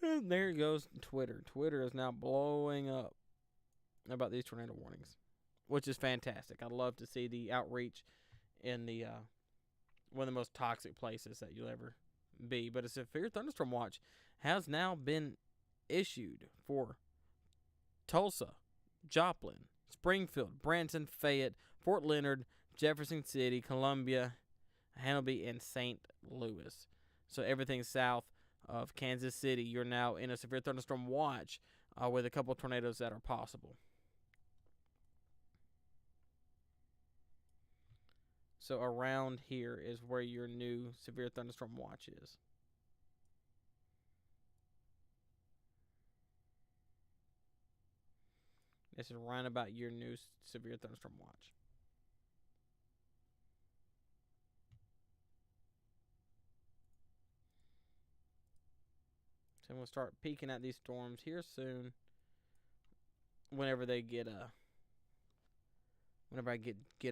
And there goes Twitter. Twitter is now blowing up about these tornado warnings, which is fantastic. I love to see the outreach in the one of the most toxic places that you'll ever be. But a severe thunderstorm watch has now been issued for Tulsa, Joplin, Springfield, Branson, Fayette, Fort Leonard, Jefferson City, Columbia, Hannibal, and St. Louis. So everything south of Kansas City, you're now in a severe thunderstorm watch with a couple of tornadoes that are possible. So around here is where your new severe thunderstorm watch is. This is right about your new severe thunderstorm watch. So I'm going to start peeking at these storms here soon. Whenever I get a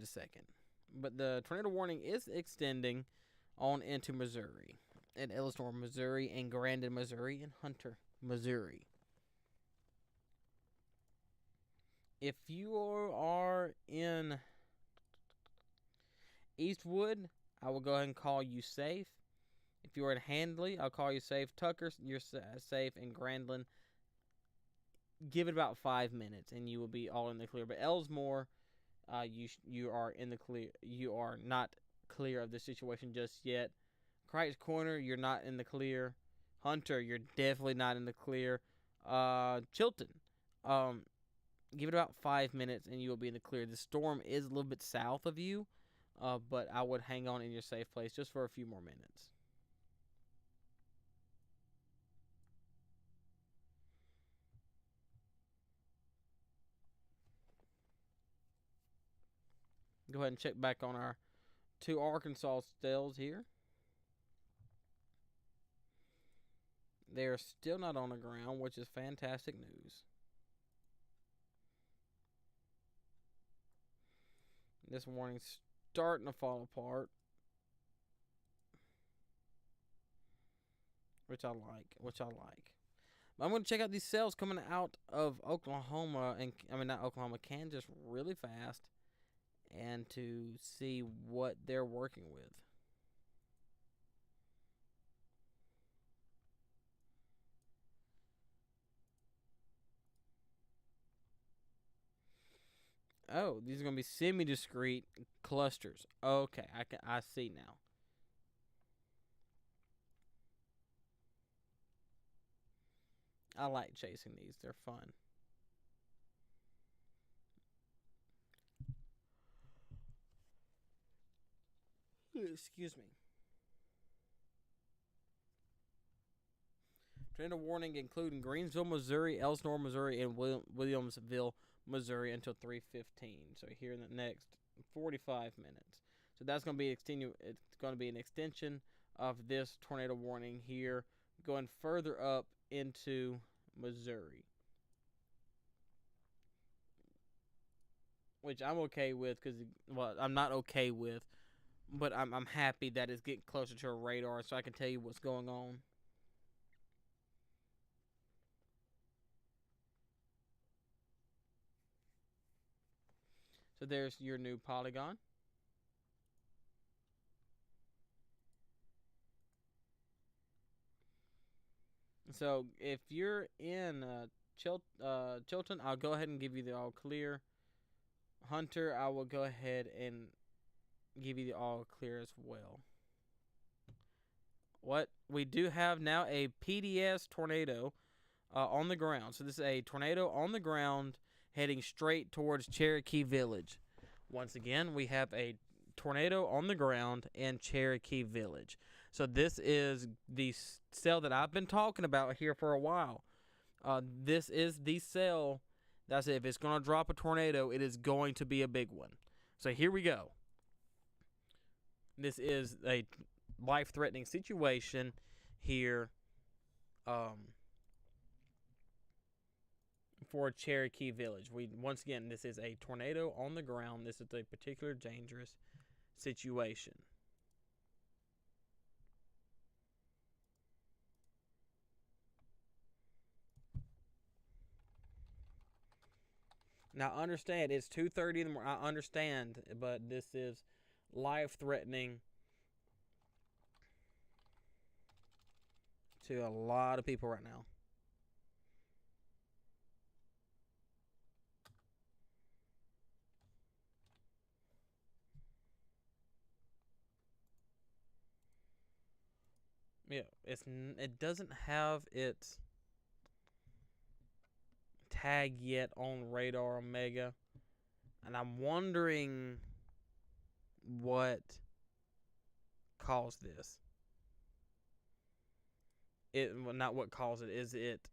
second. But the tornado warning is extending on into Missouri. And Ellismore, Missouri, and Grandin, Missouri, and Hunter, Missouri. If you are in Eastwood, I will go ahead and call you safe. If you are in Handley, I'll call you safe. Tucker, you're safe. And Grandin, give it about 5 minutes, and you will be all in the clear. But Elsmore, you are in the clear. You are not clear of the situation just yet. Crichton Corner, you're not in the clear. Hunter, you're definitely not in the clear. Chilton, give it about 5 minutes, and you will be in the clear. The storm is a little bit south of you, but I would hang on in your safe place just for a few more minutes. Go ahead and check back on our 2 Arkansas cells here. They are still not on the ground, which is fantastic news. This warning's starting to fall apart, which I like. I'm going to check out these cells coming out of Oklahoma, Kansas really fast, and to see what they're working with. Oh, these are going to be semi-discrete clusters. Okay, I see now. I like chasing these. They're fun. Excuse me. Tornado warning including Greensville, Missouri, Elsinore, Missouri, and Williamsville, Missouri until 3:15. So here in the next 45 minutes. So that's going to be it's going to be an extension of this tornado warning here, going further up into Missouri, which I'm okay with I'm not okay with, but I'm happy that it's getting closer to a radar so I can tell you what's going on. So there's your new polygon. So if you're in Chilton, I'll go ahead and give you the all clear. Hunter, I will go ahead and give you the all clear as well. What we do have now a PDS tornado on the ground. So this is a tornado on the ground heading straight towards Cherokee Village. Once again, we have a tornado on the ground in Cherokee Village. So this is the cell that I've been talking about here for a while. This is the cell that's if it's going to drop a tornado, it is going to be a big one. So here we go. This is a life-threatening situation here for Cherokee Village. Once again, this is a tornado on the ground. This is a particular dangerous situation. Now, understand, it's 2:30 in the morning. I understand, but this is life-threatening to a lot of people right now. Yeah, it doesn't have its tag yet on Radar Omega, and I'm wondering what caused this. Not what caused it. Is it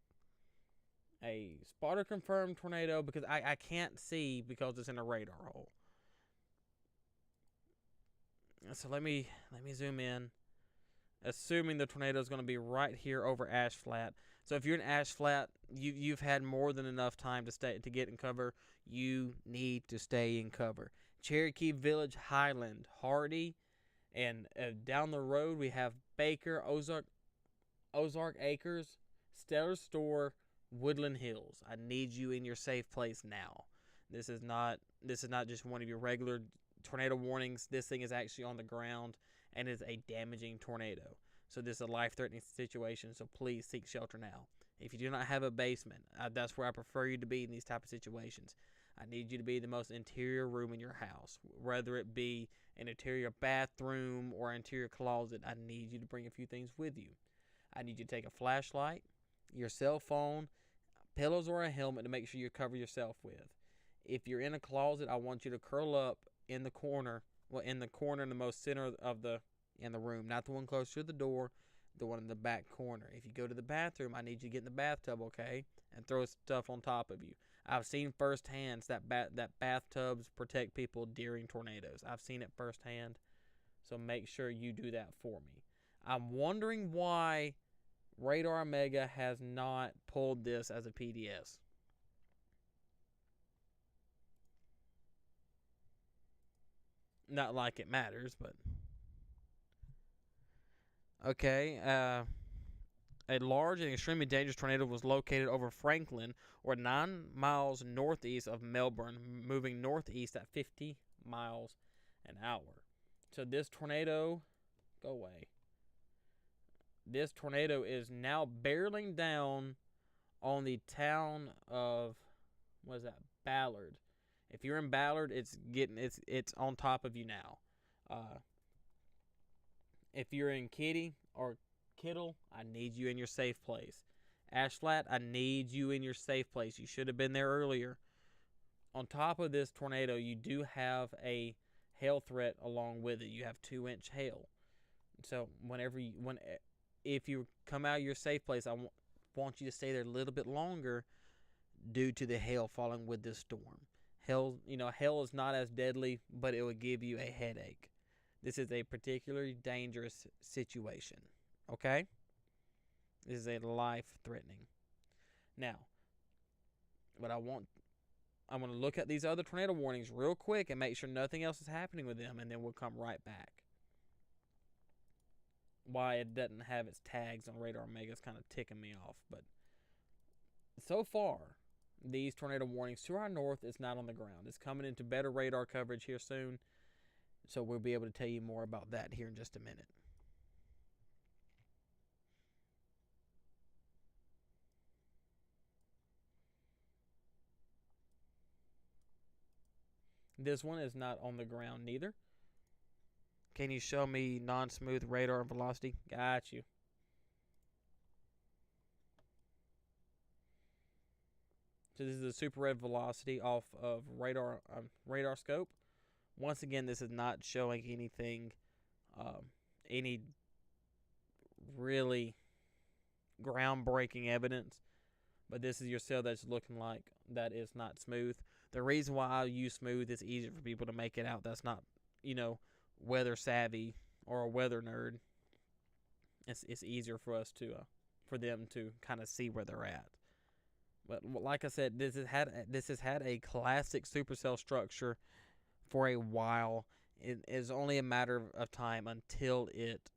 a spotter confirmed tornado? Because I can't see because it's in a radar hole. So let me zoom in. Assuming the tornado is going to be right here over Ash Flat. So if you're in Ash Flat, you've had more than enough time to get in cover. You need to stay in cover. Cherokee Village, Highland, Hardy, and down the road we have Baker, Ozark Acres, Stellar Store, Woodland Hills. I need you in your safe place now. This is not just one of your regular tornado warnings. This thing is actually on the ground and is a damaging tornado. So this is a life-threatening situation, so please seek shelter now. If you do not have a basement, that's where I prefer you to be in these type of situations. I need you to be the most interior room in your house, whether it be an interior bathroom or interior closet. I need you to bring a few things with you. I need you to take a flashlight, your cell phone, pillows or a helmet to make sure you cover yourself with. If you're in a closet, I want you to curl up in the corner. Well, in the most center of the room, not the one close to the door, the one in the back corner. If you go to the bathroom, I need you to get in the bathtub, okay, and throw stuff on top of you. I've seen firsthand that bathtubs protect people during tornadoes. I've seen it firsthand, so make sure you do that for me. I'm wondering why Radar Omega has not pulled this as a PDS. Not like it matters, but okay. A large and extremely dangerous tornado was located over Franklin, or 9 miles northeast of Melbourne, moving northeast at 50 miles an hour. So this tornado, go away. This tornado is now barreling down on the town of, what is that, Ballard. If you're in Ballard, it's on top of you now. If you're in Kitty or Kittle, I need you in your safe place. Ash Flat, I need you in your safe place. You should have been there earlier. On top of this tornado, you do have a hail threat along with it. You have 2-inch hail. So if you come out of your safe place, I want you to stay there a little bit longer due to the hail falling with this storm. Hail is not as deadly, but it will give you a headache. This is a particularly dangerous situation. Okay? This is a life-threatening. Now, what I'm going to look at these other tornado warnings real quick and make sure nothing else is happening with them, and then we'll come right back. Why it doesn't have its tags on Radar Omega is kind of ticking me off, but so far, these tornado warnings to our north is not on the ground. It's coming into better radar coverage here soon, so we'll be able to tell you more about that here in just a minute. This one is not on the ground neither. Can you show me non-smooth radar and velocity? Got you. So this is the super red velocity off of radar scope. Once again, this is not showing anything, any really groundbreaking evidence, but this is your cell that's looking like that is not smooth. The reason why I use smooth is easier for people to make it out. That's not, weather savvy or a weather nerd. It's easier for us to, for them to kind of see where they're at. But like I said, this has had a classic supercell structure for a while. It is only a matter of time until it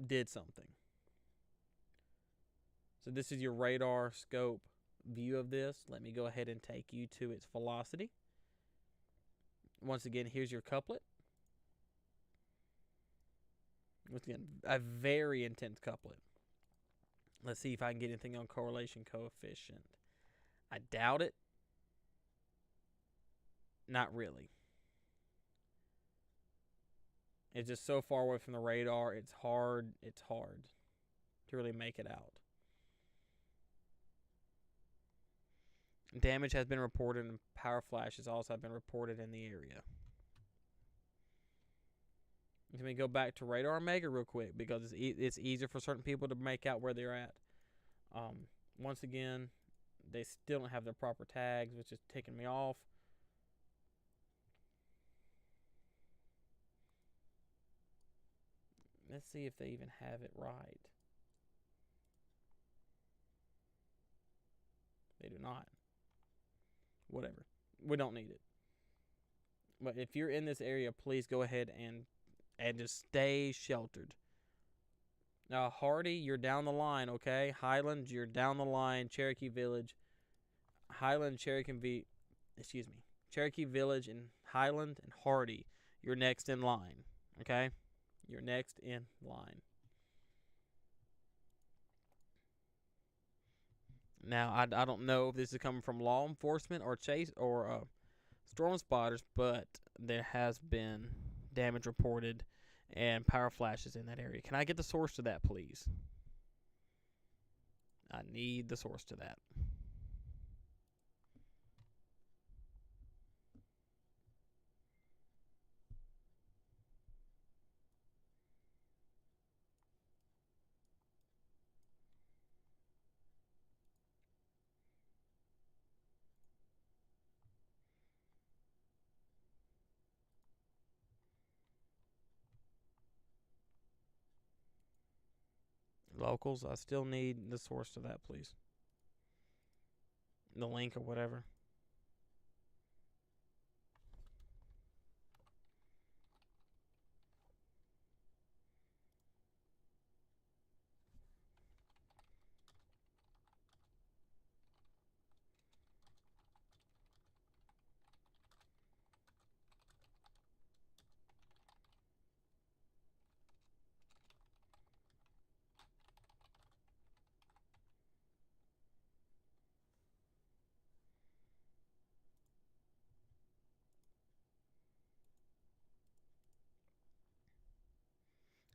did something. So this is your radar scope view of this. Let me go ahead and take you to its velocity. Once again, here's your couplet. Once again, a very intense couplet. Let's see if I can get anything on correlation coefficient. I doubt it. Not really. It's just so far away from the radar. It's hard to really make it out. Damage has been reported and power flashes also have been reported in the area. Let me go back to Radar Omega real quick because it's easier for certain people to make out where they're at. Once again, they still don't have their proper tags, which is ticking me off. Let's see if they even have it right. They do not. Whatever. We don't need it. But if you're in this area, please go ahead and just stay sheltered. Now, Hardy, you're down the line, okay? Highland, you're down the line. Cherokee Village. Cherokee Village and Highland and Hardy, you're next in line, okay? You're next in line. Now, I don't know if this is coming from law enforcement or storm spotters, but there has been damage reported and power flashes in that area. Can I get the source to that, please? I need the source to that. Locals, I still need the source to that, please. The link or whatever.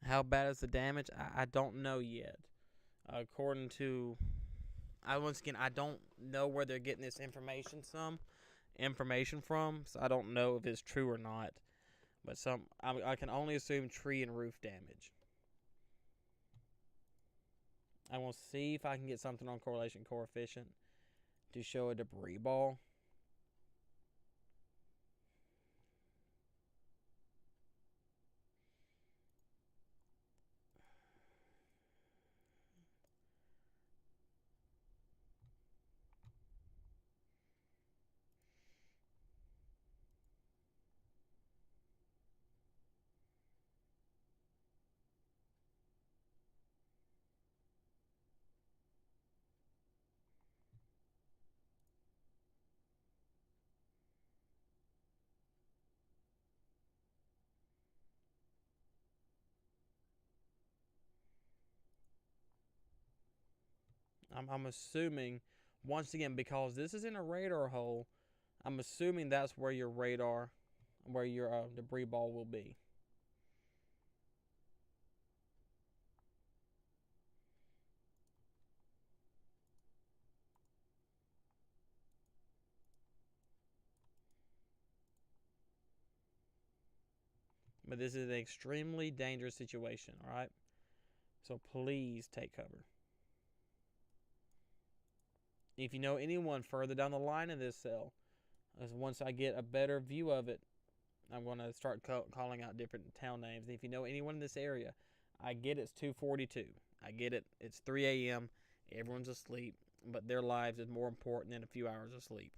How bad is the damage? I don't know yet. According to, once again, I don't know where they're getting this information from, so I don't know if it's true or not. But I can only assume tree and roof damage. I will see if I can get something on correlation coefficient to show a debris ball. I'm assuming, once again, because this is in a radar hole, I'm assuming that's where your debris ball will be. But this is an extremely dangerous situation, all right? So please take cover. If you know anyone further down the line in this cell, as once I get a better view of it, I'm going to start calling out different town names. And if you know anyone in this area, I get it's 2:42. I get it. It's 3 a.m. Everyone's asleep, but their lives is more important than a few hours of sleep.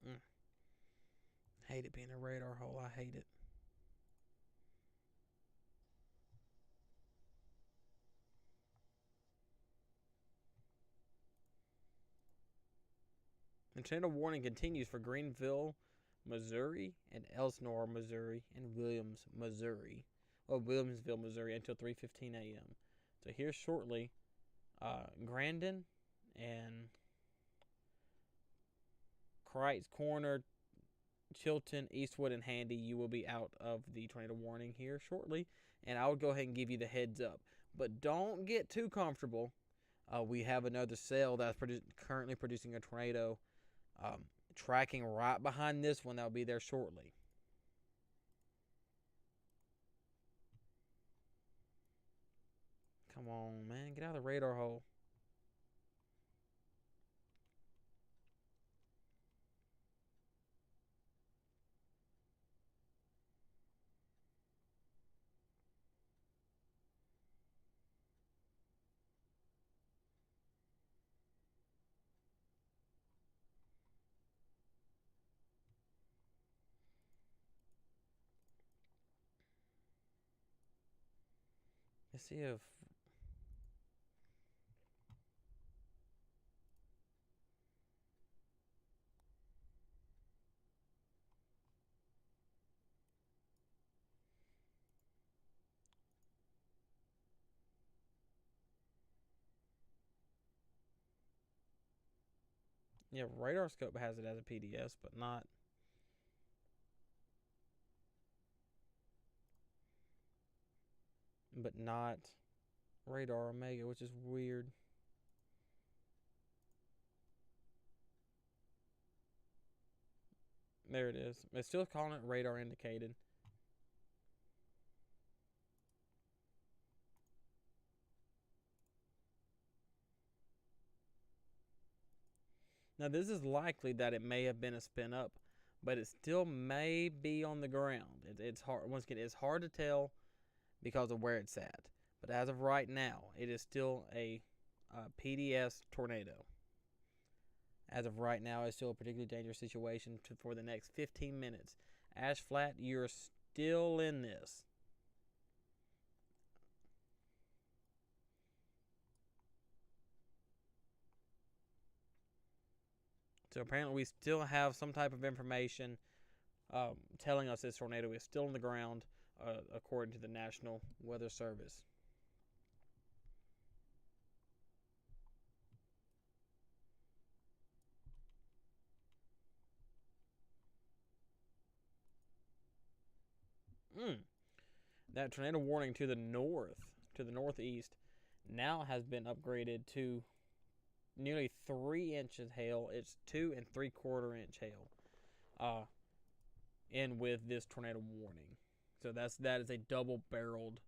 Mm. Hate it being a radar hole. I hate it. The tornado warning continues for Greenville, Missouri, and Elsinore, Missouri, and Williams, Missouri. Well, Williamsville, Missouri, until 3:15 a.m. So here shortly, Grandin and Crites Corner, Chilton, Eastwood, and Handy, you will be out of the tornado warning here shortly, and I will go ahead and give you the heads up. But don't get too comfortable. We have another cell that's currently producing a tornado, tracking right behind this one that will be there shortly. Come on, man, get out of the radar hole. Let's see if Radar Scope has it as a PDS, but not. But not Radar Omega, which is weird. There it is. It's still calling it radar indicated. Now this is likely that it may have been a spin up, but it still may be on the ground. It's hard. Once again, it's hard to tell because of where it's at. But as of right now, it is still a PDS tornado. As of right now, it's still a particularly dangerous situation for the next 15 minutes. Ash Flat, you're still in this. So apparently we still have some type of information telling us this tornado is still on the ground, according to the National Weather Service. That tornado warning to the northeast, now has been upgraded to nearly 3 inches hail. It's 2 3/4 inch hail, in with this tornado warning. So that is a double-barreled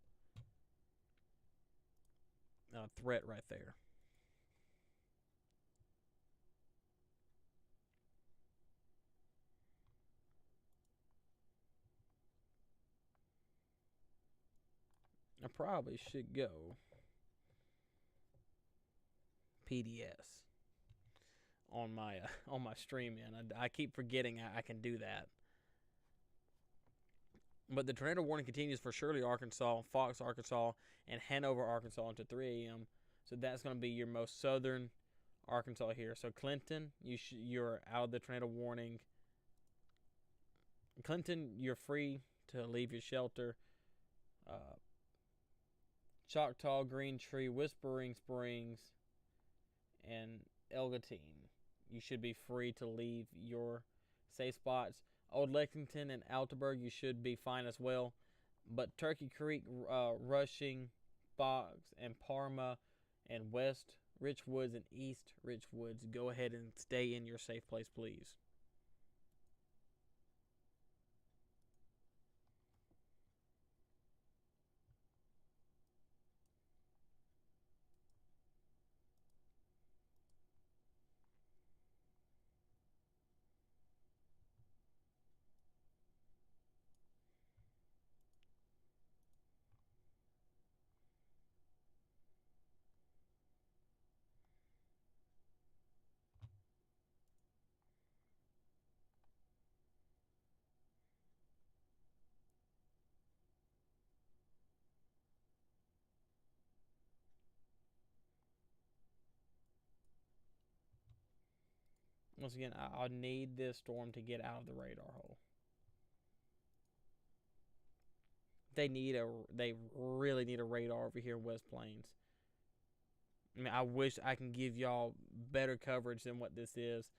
threat right there. I probably should go PDS on my on my stream. I keep forgetting I can do that. But the tornado warning continues for Shirley, Arkansas, Fox, Arkansas, and Hanover, Arkansas until 3 a.m. So that's going to be your most southern Arkansas here. So Clinton, you're out of the tornado warning. Clinton, you're free to leave your shelter. Choctaw, Green Tree, Whispering Springs, and Elgatine. You should be free to leave your safe spots. Old Lexington and Altenburg, you should be fine as well. But Turkey Creek, Rushing, Fox, and Parma, and West Rich Woods and East Rich Woods, go ahead and stay in your safe place, please. Once again, I need this storm to get out of the radar hole. They really need a radar over here in West Plains. I mean, I wish I can give y'all better coverage than what this is,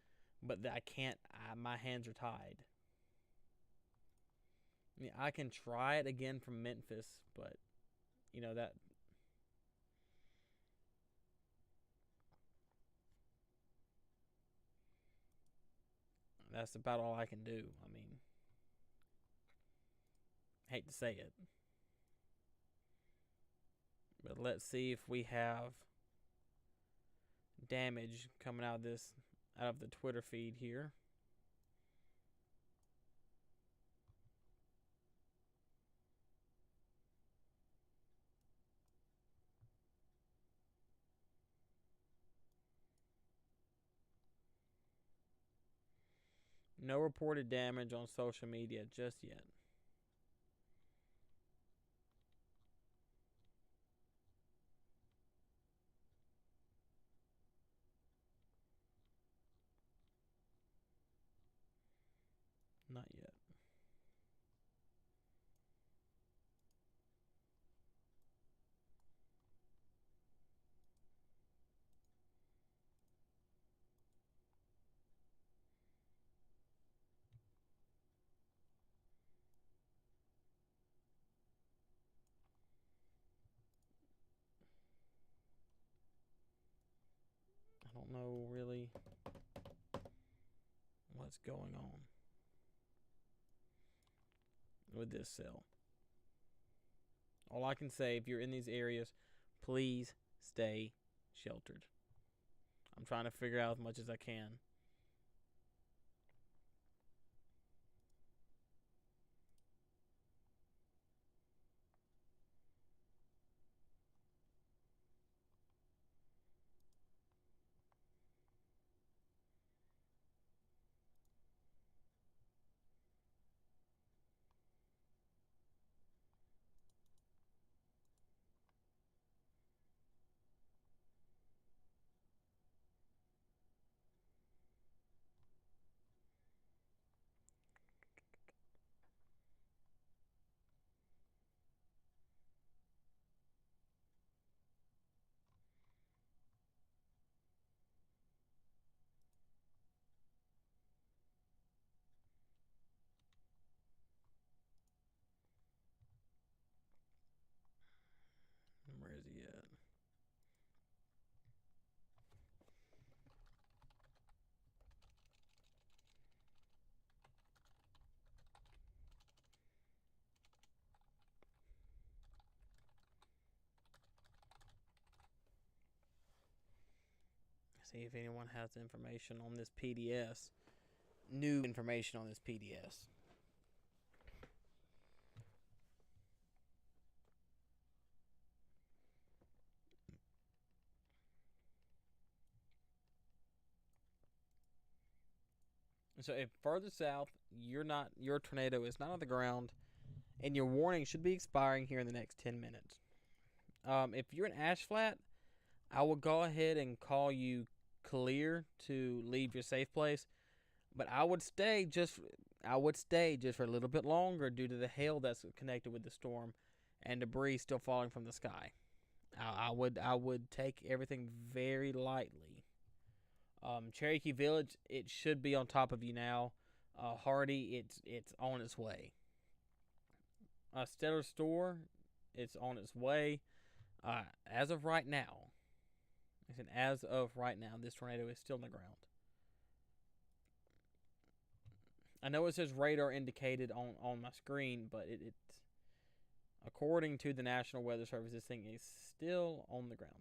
but I can't. My hands are tied. I mean, I can try it again from Memphis, but you know that's about all I can do. I mean, hate to say it, but let's see if we have damage coming out of the Twitter feed here. No reported damage on social media just yet. Not yet. I don't know really what's going on with this cell. All I can say, if you're in these areas, please stay sheltered. I'm trying to figure out as much as I can. Where is he at? See if anyone has information on this PDS. New information on this PDS. So if further south, your tornado is not on the ground, and your warning should be expiring here in the next 10 minutes. If you're in Ash Flat, I will go ahead and call you clear to leave your safe place, but I would stay just for a little bit longer due to the hail that's connected with the storm and debris still falling from the sky. I would take everything very lightly. Cherokee Village, it should be on top of you now. Hardy, it's on its way. Stellar Store, it's on its way. As of right now, as of right now, this tornado is still in the ground. I know it says radar indicated on my screen, but it's according to the National Weather Service, this thing is still on the ground.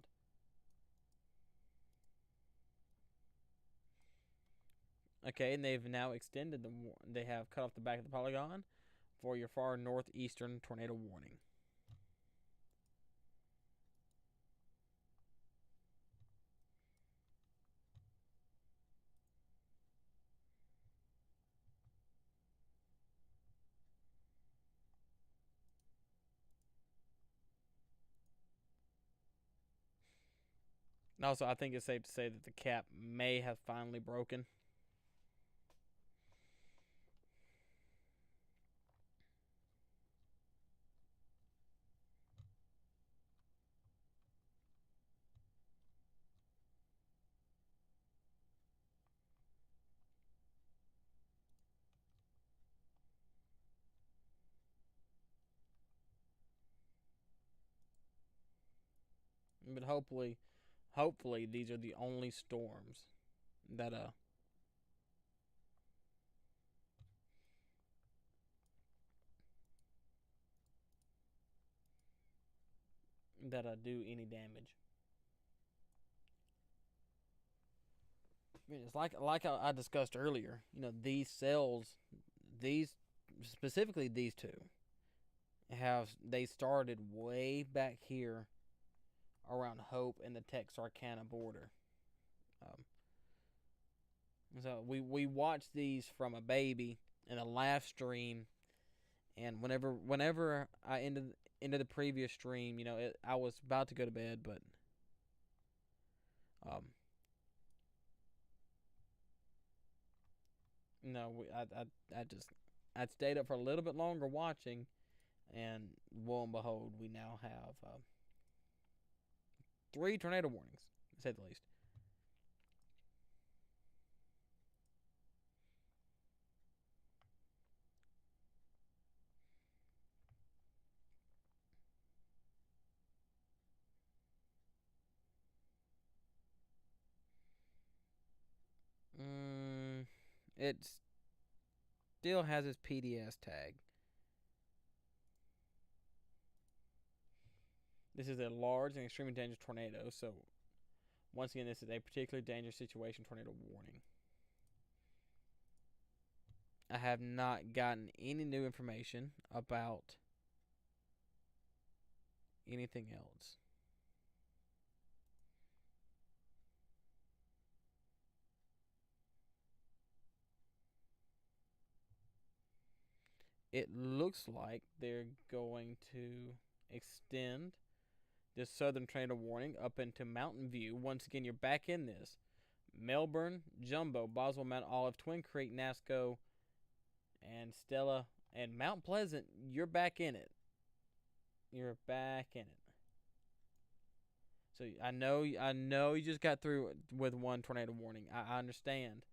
Okay, and they've now extended they have cut off the back of the polygon for your far northeastern tornado warning. And also, I think it's safe to say that the cap may have finally broken. But hopefully these are the only storms that do any damage. I mean, it's like I discussed earlier. You know, these cells, these specifically these two, they started way back here around Hope and the Texarkana border. Um, so we watched these from a baby in a live stream, and whenever I ended the previous stream, I was about to go to bed, but um, no, I stayed up for a little bit longer watching, and lo and behold, we now have 3 tornado warnings, to say the least. It still has its PDS tag. This is a large and extremely dangerous tornado, so once again, this is a particularly dangerous situation tornado warning. I have not gotten any new information about anything else. It looks like they're going to extend this southern tornado warning up into Mountain View. Once again, you're back in this. Melbourne, Jumbo, Boswell, Mount Olive, Twin Creek, Nasco, and Stella, and Mount Pleasant, you're back in it. You're back in it. So I know you just got through with one tornado warning. I understand,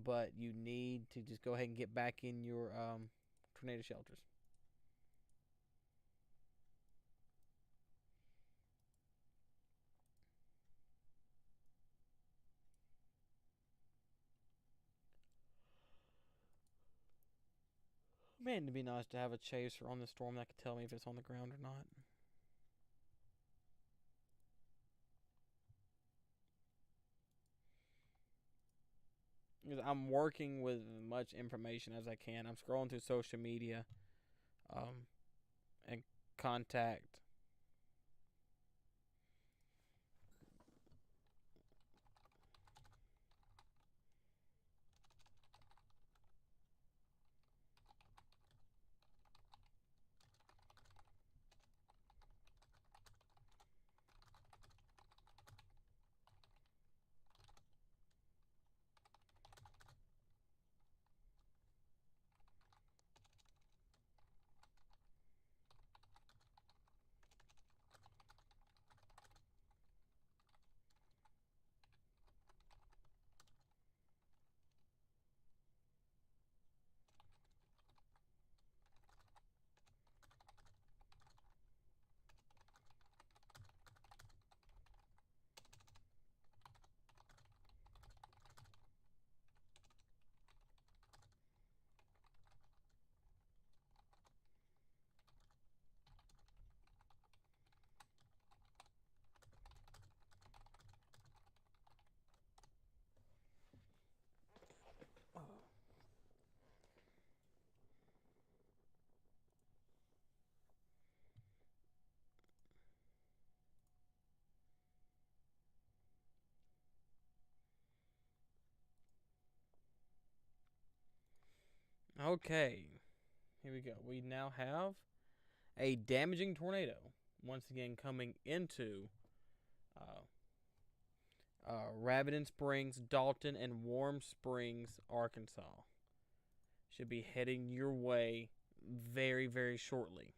but you need to just go ahead and get back in your tornado shelters. Man, it'd be nice to have a chaser on the storm that could tell me if it's on the ground or not. Because I'm working with as much information as I can. I'm scrolling through social media, and contact. Okay, here we go. We now have a damaging tornado once again coming into uh, Rabbiton Springs, Dalton, and Warm Springs, Arkansas. Should be heading your way very, very shortly.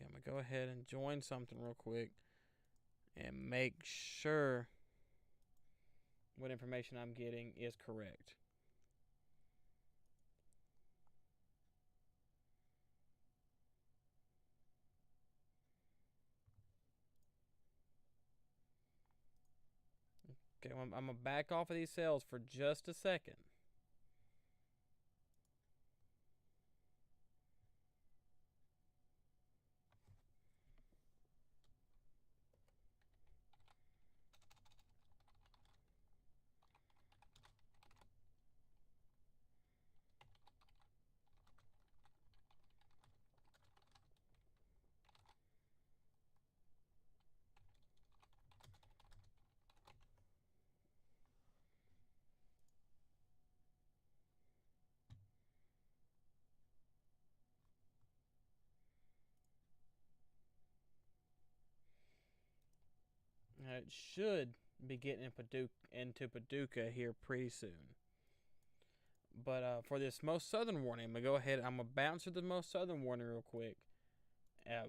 Okay, I'm going to go ahead and join something real quick and make sure what information I'm getting is correct. Okay, I'm going to back off of these cells for just a second. It should be getting into Paducah here pretty soon. But for this most southern warning, I'm going to go ahead. I'm going to bounce to the most southern warning real quick. And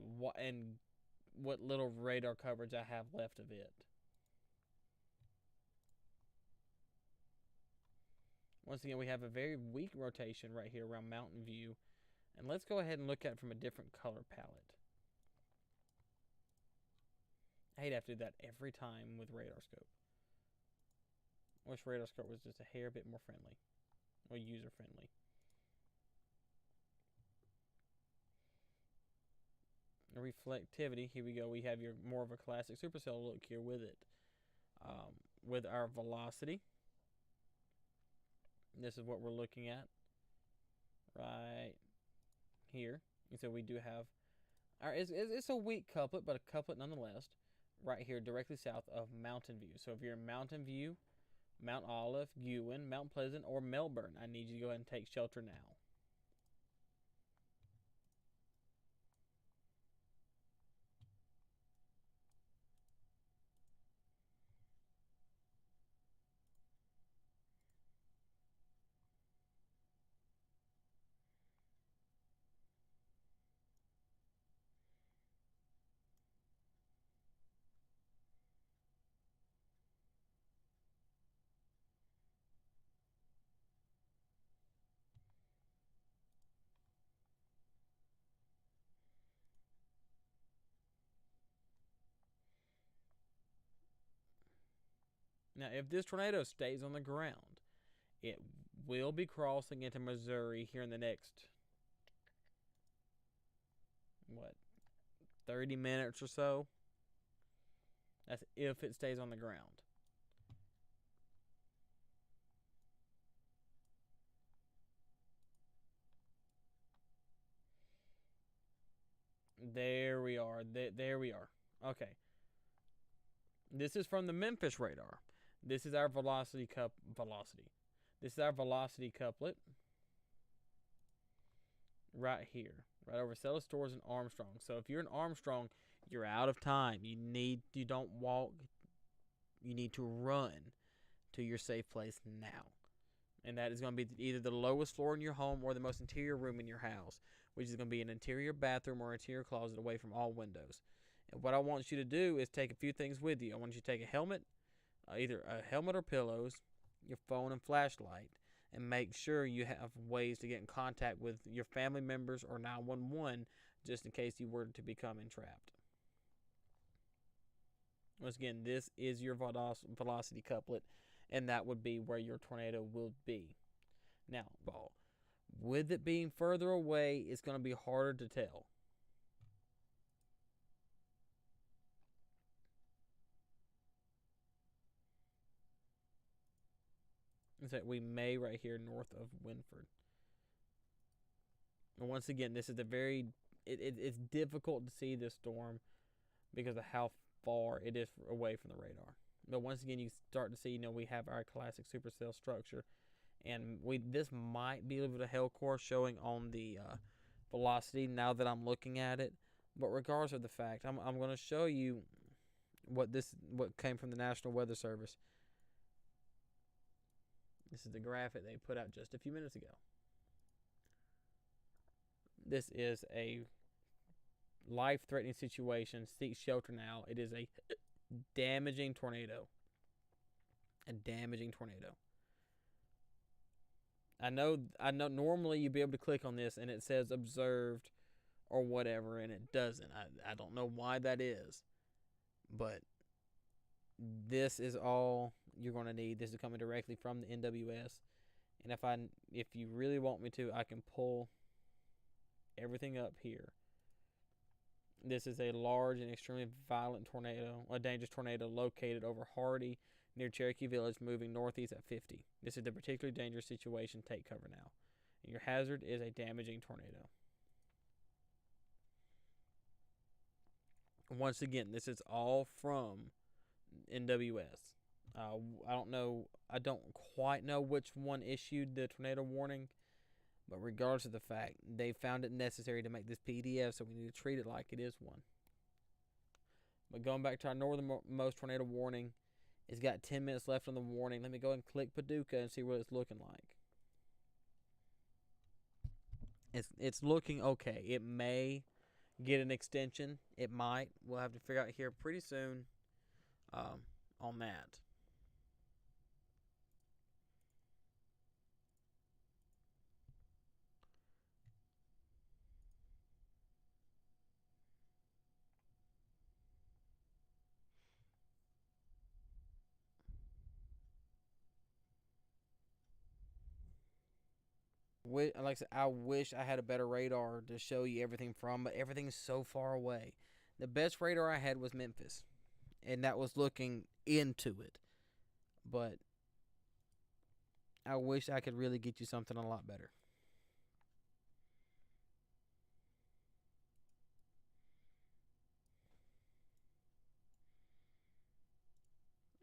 what little radar coverage I have left of it. Once again, we have a very weak rotation right here around Mountain View. And let's go ahead and look at it from a different color palette. I hate to have to do that every time with radar scope. I wish radar scope was just a hair bit more friendly. Or user friendly. Reflectivity, here we go. We have your more of a classic supercell look here with it. With our velocity. This is what we're looking at right here. And so we do have it's a weak couplet, but a couplet nonetheless. Right here, directly south of Mountain View. So if you're in Mountain View, Mount Olive, Ewan, Mount Pleasant, or Melbourne, I need you to go ahead and take shelter now. Now, if this tornado stays on the ground, it will be crossing into Missouri here in the next, 30 minutes or so. That's if it stays on the ground. There we are. There we are. Okay. This is from the Memphis radar. This is our velocity. This is our velocity couplet. Right here. Right over Sellis Stores and Armstrong. So if you're in Armstrong, you're out of time. You don't walk. You need to run to your safe place now. And that is going to be either the lowest floor in your home or the most interior room in your house, which is going to be an interior bathroom or interior closet away from all windows. And what I want you to do is take a few things with you. I want you to take a helmet, either a helmet or pillows, your phone and flashlight, and make sure you have ways to get in contact with your family members or 911 just in case you were to become entrapped. Once again, this is your velocity couplet, and that would be where your tornado will be. Now, with it being further away, it's going to be harder to tell. It's that we may right here north of Winford. And once again, this is a very it's difficult to see this storm because of how far it is away from the radar. But once again, you start to see, we have our classic supercell structure, and this might be a little bit of hell core showing on the velocity now that I'm looking at it. But regardless of the fact, I'm going to show you what came from the National Weather Service. This is the graphic they put out just a few minutes ago. This is a life-threatening situation. Seek shelter now. It is a damaging tornado. A damaging tornado. I know normally you'd be able to click on this and it says observed or whatever, and it doesn't. I don't know why that is. But this is all you're going to need. This is coming directly from the NWS. And if you really want me to, I can pull everything up here. This is a large and extremely violent tornado, a dangerous tornado located over Hardy near Cherokee Village, moving northeast at 50. This is a particularly dangerous situation. Take cover now. And your hazard is a damaging tornado. Once again, this is all from NWS. I don't quite know which one issued the tornado warning, but regardless of the fact, they found it necessary to make this PDF, so we need to treat it like it is one. But going back to our northernmost tornado warning, it's got 10 minutes left on the warning. Let me go and click Paducah and see what it's looking like. It's looking okay. It may get an extension. It might. We'll have to figure out here pretty soon on that. Like I said, I wish I had a better radar to show you everything from, but everything's so far away. The best radar I had was Memphis, and that was looking into it. But I wish I could really get you something a lot better.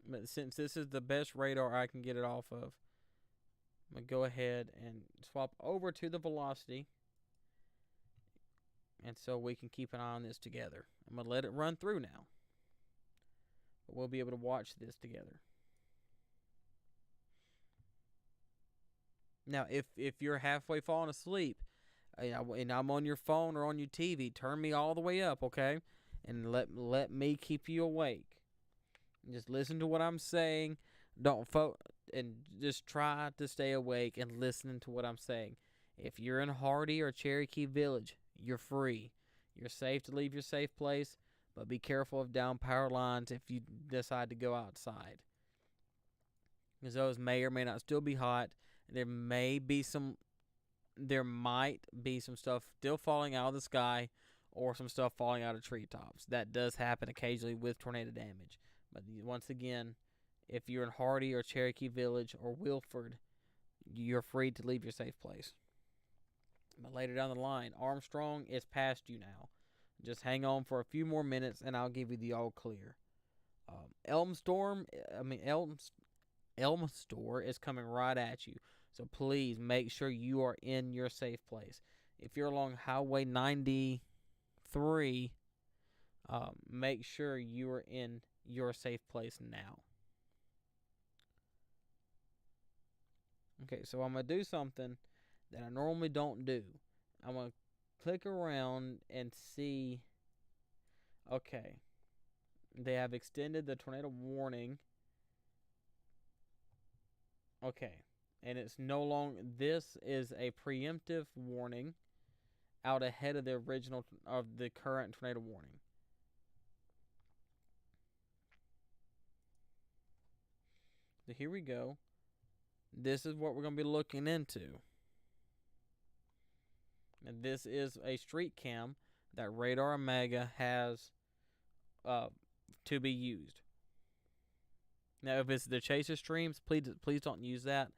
But since this is the best radar I can get it off of, I'm going to go ahead and swap over to the velocity. And so we can keep an eye on this together. I'm going to let it run through now. But we'll be able to watch this together. Now, if you're halfway falling asleep, and I'm on your phone or on your TV, turn me all the way up, okay? And let me keep you awake. Just listen to what I'm saying. And just try to stay awake and listening to what I'm saying. If you're in Hardy or Cherokee Village, you're free. You're safe to leave your safe place, but be careful of down power lines if you decide to go outside. Because those may or may not still be hot. There might be some stuff still falling out of the sky or some stuff falling out of treetops. That does happen occasionally with tornado damage. But once again, if you're in Hardy or Cherokee Village or Wilford, you're free to leave your safe place. But later down the line, Armstrong is past you now. Just hang on for a few more minutes and I'll give you the all clear. Elmstor is coming right at you. So please make sure you are in your safe place. If you're along Highway 93, make sure you are in your safe place now. Okay, so I'm going to do something that I normally don't do. I'm going to click around and see. Okay. They have extended the tornado warning. Okay. And it's no longer, this is a preemptive warning out ahead of the current tornado warning. So here we go. This is what we're going to be looking into. And this is a street cam that Radar Omega has to be used. Now, if it's the Chaser streams, please don't use that.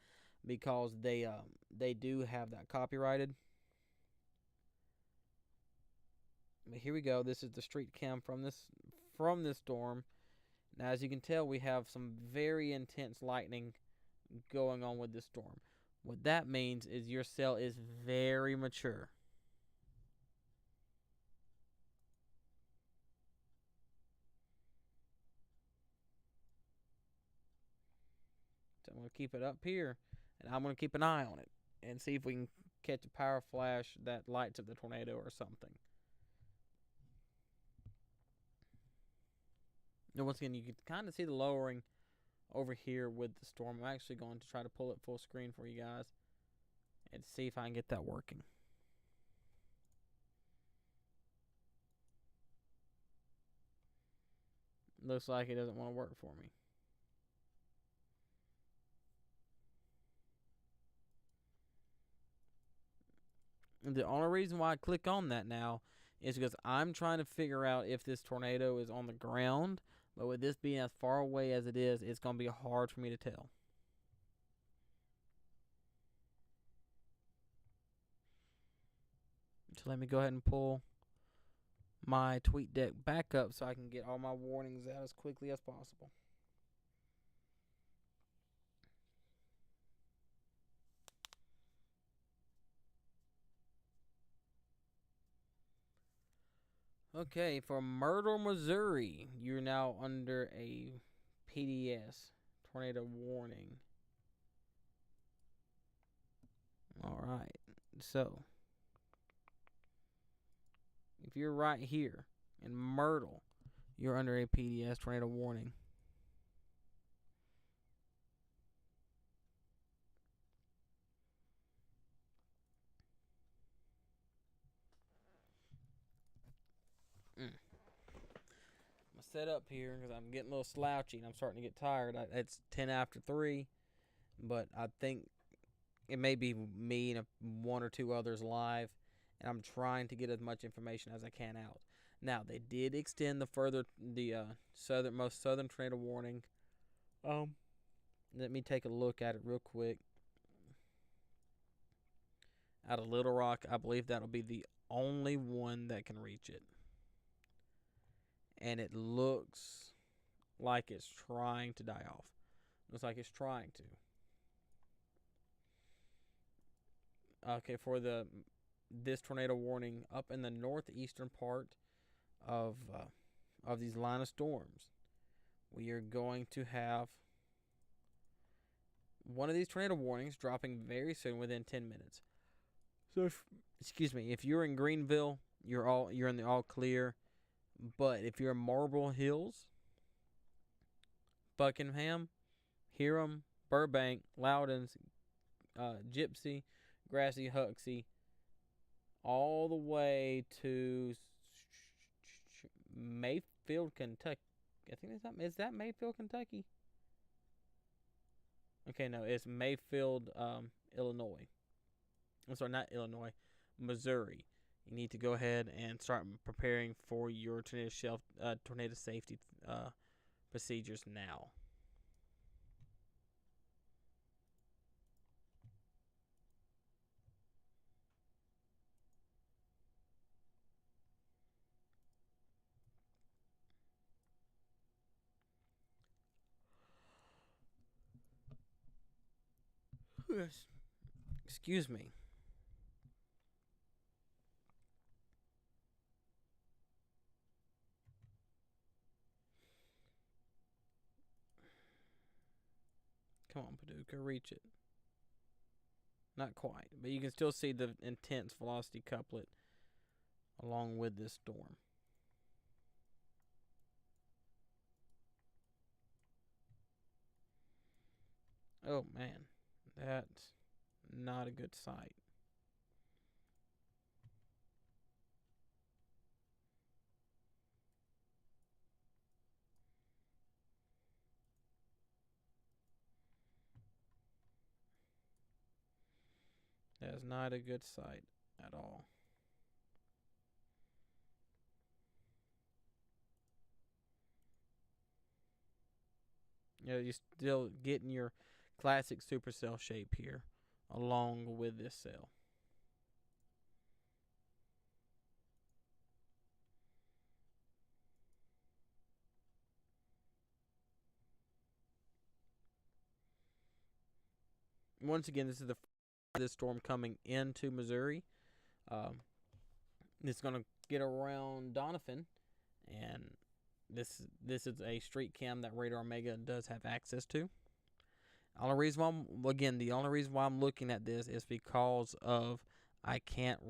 because they do have that copyrighted. But here we go. This is the street cam from this storm. Now, as you can tell, we have some very intense lightning going on with this storm. What that means is your cell is very mature. So I'm going to keep it up here, and I'm going to keep an eye on it and see if we can catch a power flash that lights up the tornado or something. And once again, you can kind of see the lowering over here with the storm. I'm actually going to try to pull it full screen for you guys and see if I can get that working. Looks like it doesn't want to work for me. And the only reason why I click on that now is because I'm trying to figure out if this tornado is on the ground. But with this being as far away as it is, it's going to be hard for me to tell. So let me go ahead and pull my TweetDeck back up so I can get all my warnings out as quickly as possible. Okay, for Myrtle, Missouri, you're now under a PDS, tornado warning. All right, so if you're right here in Myrtle, you're under a PDS, tornado warning. Set up here because I'm getting a little slouchy and I'm starting to get tired. It's 10 after 3, but I think it may be me and one or two others live, and I'm trying to get as much information as I can out. Now, they did extend the most southern tornado warning. Let me take a look at it real quick. Out of Little Rock, I believe that'll be the only one that can reach it. And it looks like it's trying to die off. Looks like it's trying to. Okay, for this tornado warning up in the northeastern part of these line of storms, we are going to have one of these tornado warnings dropping very soon, within 10 minutes. So, if you're in Greenville, you're in the all clear. But if you're in Marble Hills, Buckingham, Hiram, Burbank, Loudons, Gypsy, Grassy, Huxley, all the way to Mayfield, Kentucky. I think is that Mayfield, Kentucky? Okay, no, it's Mayfield, Illinois. I'm sorry, not Illinois, Missouri. You need to go ahead and start preparing for your tornado safety procedures now. Excuse me. Come on, Paducah, reach it. Not quite, but you can still see the intense velocity couplet along with this storm. Oh man, that's not a good sight. That is not a good sight at all. You're still getting your classic supercell shape here along with this cell. Once again, this is this storm coming into Missouri. Um, it's going to get around Doniphan, and this is a street cam that Radar Omega does have access to. The only reason why I'm looking at this is because of I can't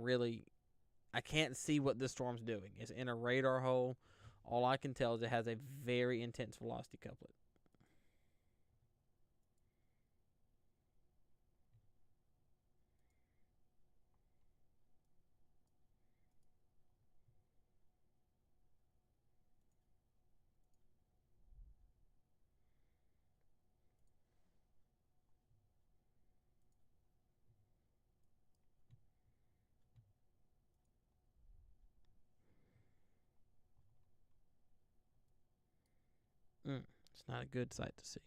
see what this storm's doing. It's in a radar hole. All I can tell is it has a very intense velocity couplet. It's not a good sight to see.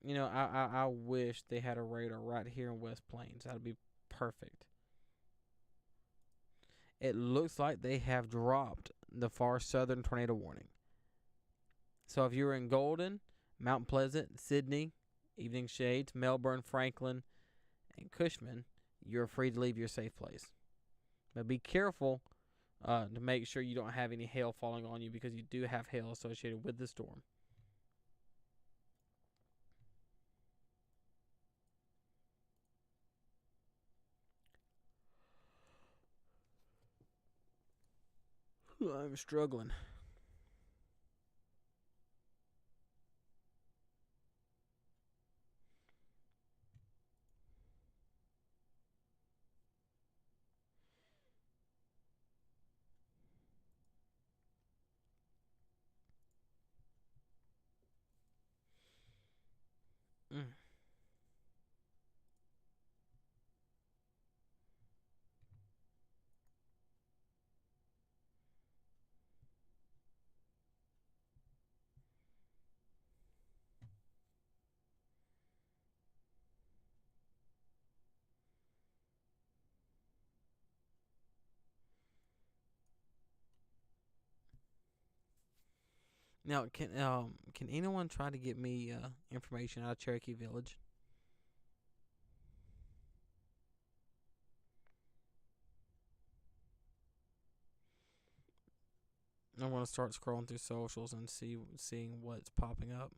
I wish they had a radar right here in West Plains. That'd be perfect. It looks like they have dropped the far southern tornado warning. So if you're in Golden, Mount Pleasant, Sidney, Evening Shades, Melbourne, Franklin, and Cushman, you're free to leave your safe place. But be careful to make sure you don't have any hail falling on you, because you do have hail associated with the storm. I'm struggling. Mm. Now, can anyone try to get me information out of Cherokee Village? I want to start scrolling through socials and seeing what's popping up.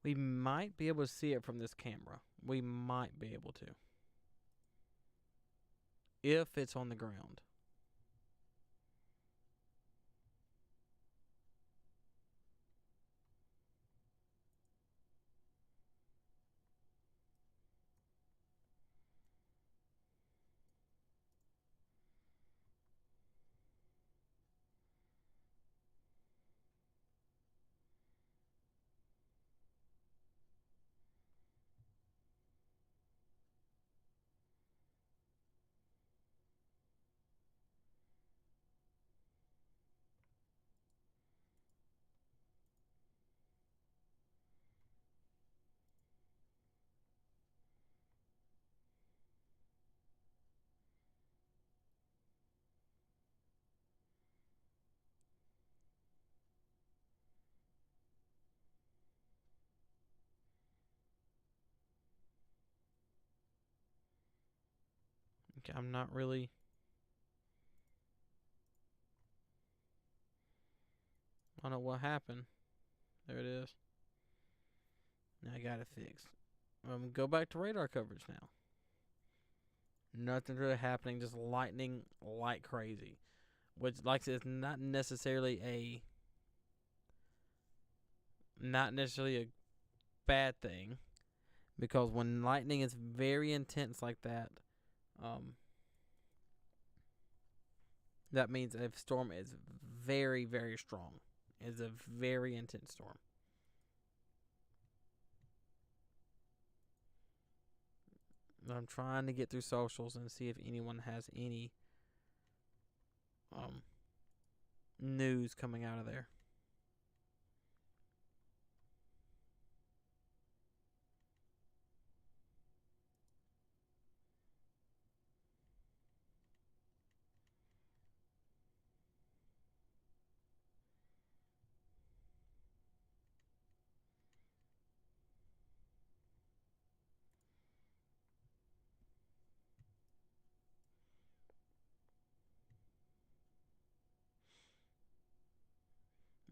We might be able to see it from this camera. We might be able to, if it's on the ground. Okay, I'm not really. I don't know what happened. There it is. Now I got it fixed. Go back to radar coverage now. Nothing's really happening. Just lightning like crazy. Which, like I said, is not necessarily a bad thing, because when lightning is very intense like that, um, that means a storm is very, very strong. It's a very intense storm. I'm trying to get through socials and see if anyone has any um news coming out of there.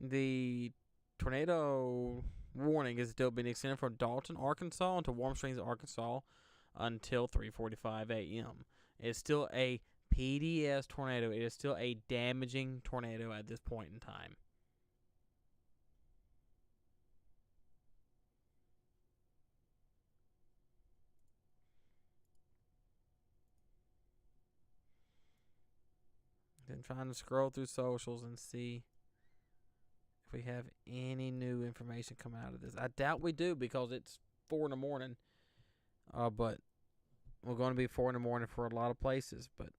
The tornado warning is still being extended from Dalton, Arkansas, into Warm Springs, Arkansas, until 3:45 a.m. It's still a PDS tornado. It is still a damaging tornado at this point in time. I'm trying to scroll through socials and see if we have any new information coming out of this. I doubt we do, because it's 4 in the morning. But we're going to be 4 in the morning for a lot of places. But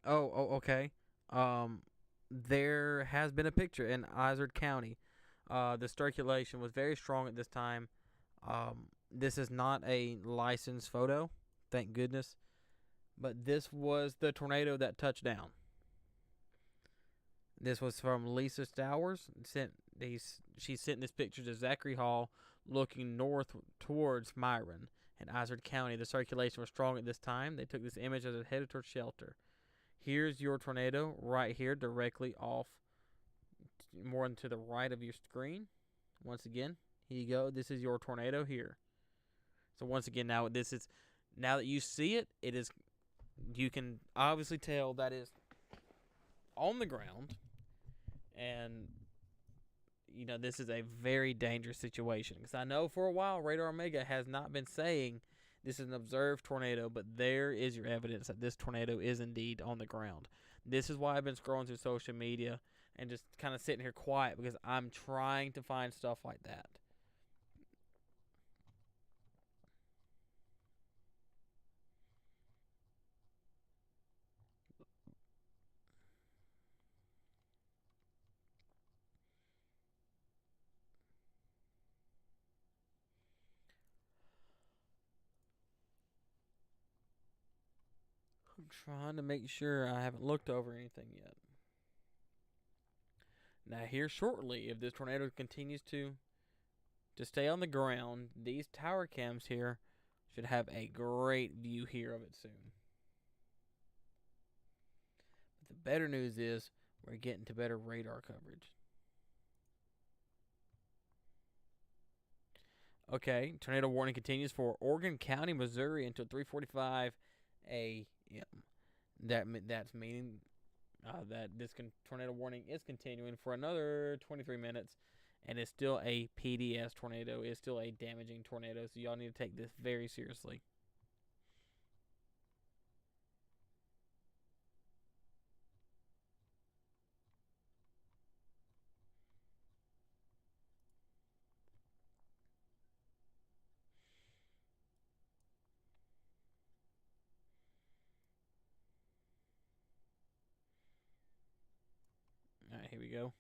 okay. There has been a picture in Izard County. The circulation was very strong at this time. This is not a licensed photo, thank goodness. But this was the tornado that touched down. This was from Lisa Stowers. She sent this picture to Zachary Hall, looking north towards Myron in Izard County. The circulation was strong at this time. They took this image as it headed towards shelter. Here's your tornado right here, directly off, more to the right of your screen. Once again, here you go. This is your tornado here. So once again, now that you see it, you can obviously tell that is on the ground, and this is a very dangerous situation, because I know for a while Radar Omega has not been saying this is an observed tornado, but there is your evidence that this tornado is indeed on the ground. This is why I've been scrolling through social media and just kind of sitting here quiet, because I'm trying to find stuff like that. I'm trying to make sure I haven't looked over anything yet. Now, here shortly, if this tornado continues to stay on the ground, these tower cams here should have a great view here of it soon. But the better news is we're getting to better radar coverage. Okay, tornado warning continues for Oregon County, Missouri until 3:45 a.m. That's meaning that this tornado warning is continuing for another 23 minutes, and it's still a PDS tornado. It's still a damaging tornado, so y'all need to take this very seriously. All right, here we go.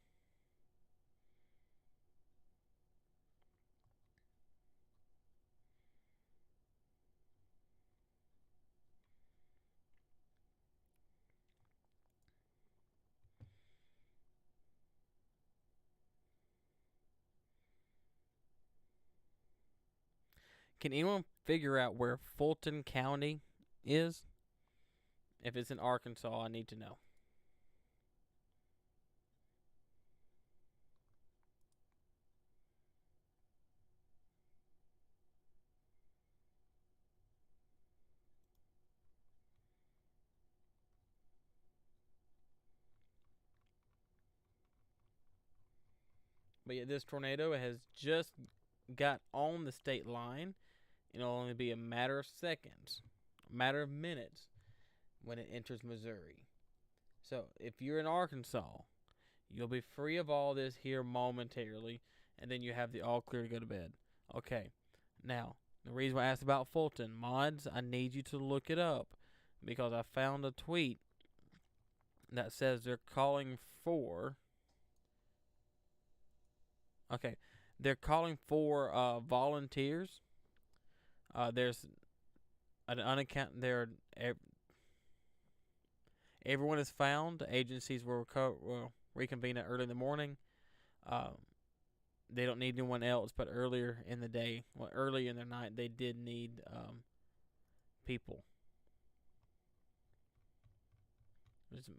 Can anyone figure out where Fulton County is? If it's in Arkansas, I need to know. But yeah, this tornado has just got on the state line. It'll only be a matter of seconds, a matter of minutes when it enters Missouri. So if you're in Arkansas, you'll be free of all this here momentarily, and then you have the all clear to go to bed. Okay, now, the reason why I asked about Fulton, mods, I need you to look it up because I found a tweet that says they're calling for. Okay, they're calling for volunteers. There's an unaccount. Everyone is found. Agencies will reconvene early in the morning. They don't need anyone else, but earlier in the day, early in the night, they did need people.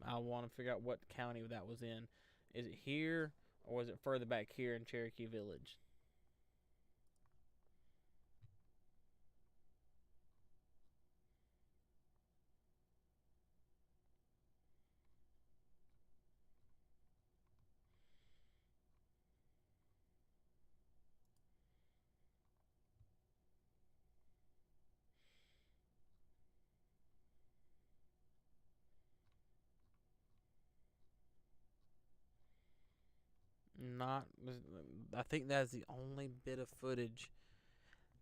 I want to figure out what county that was in. Is it here or was it further back here in Cherokee Village? Not. I think that's the only bit of footage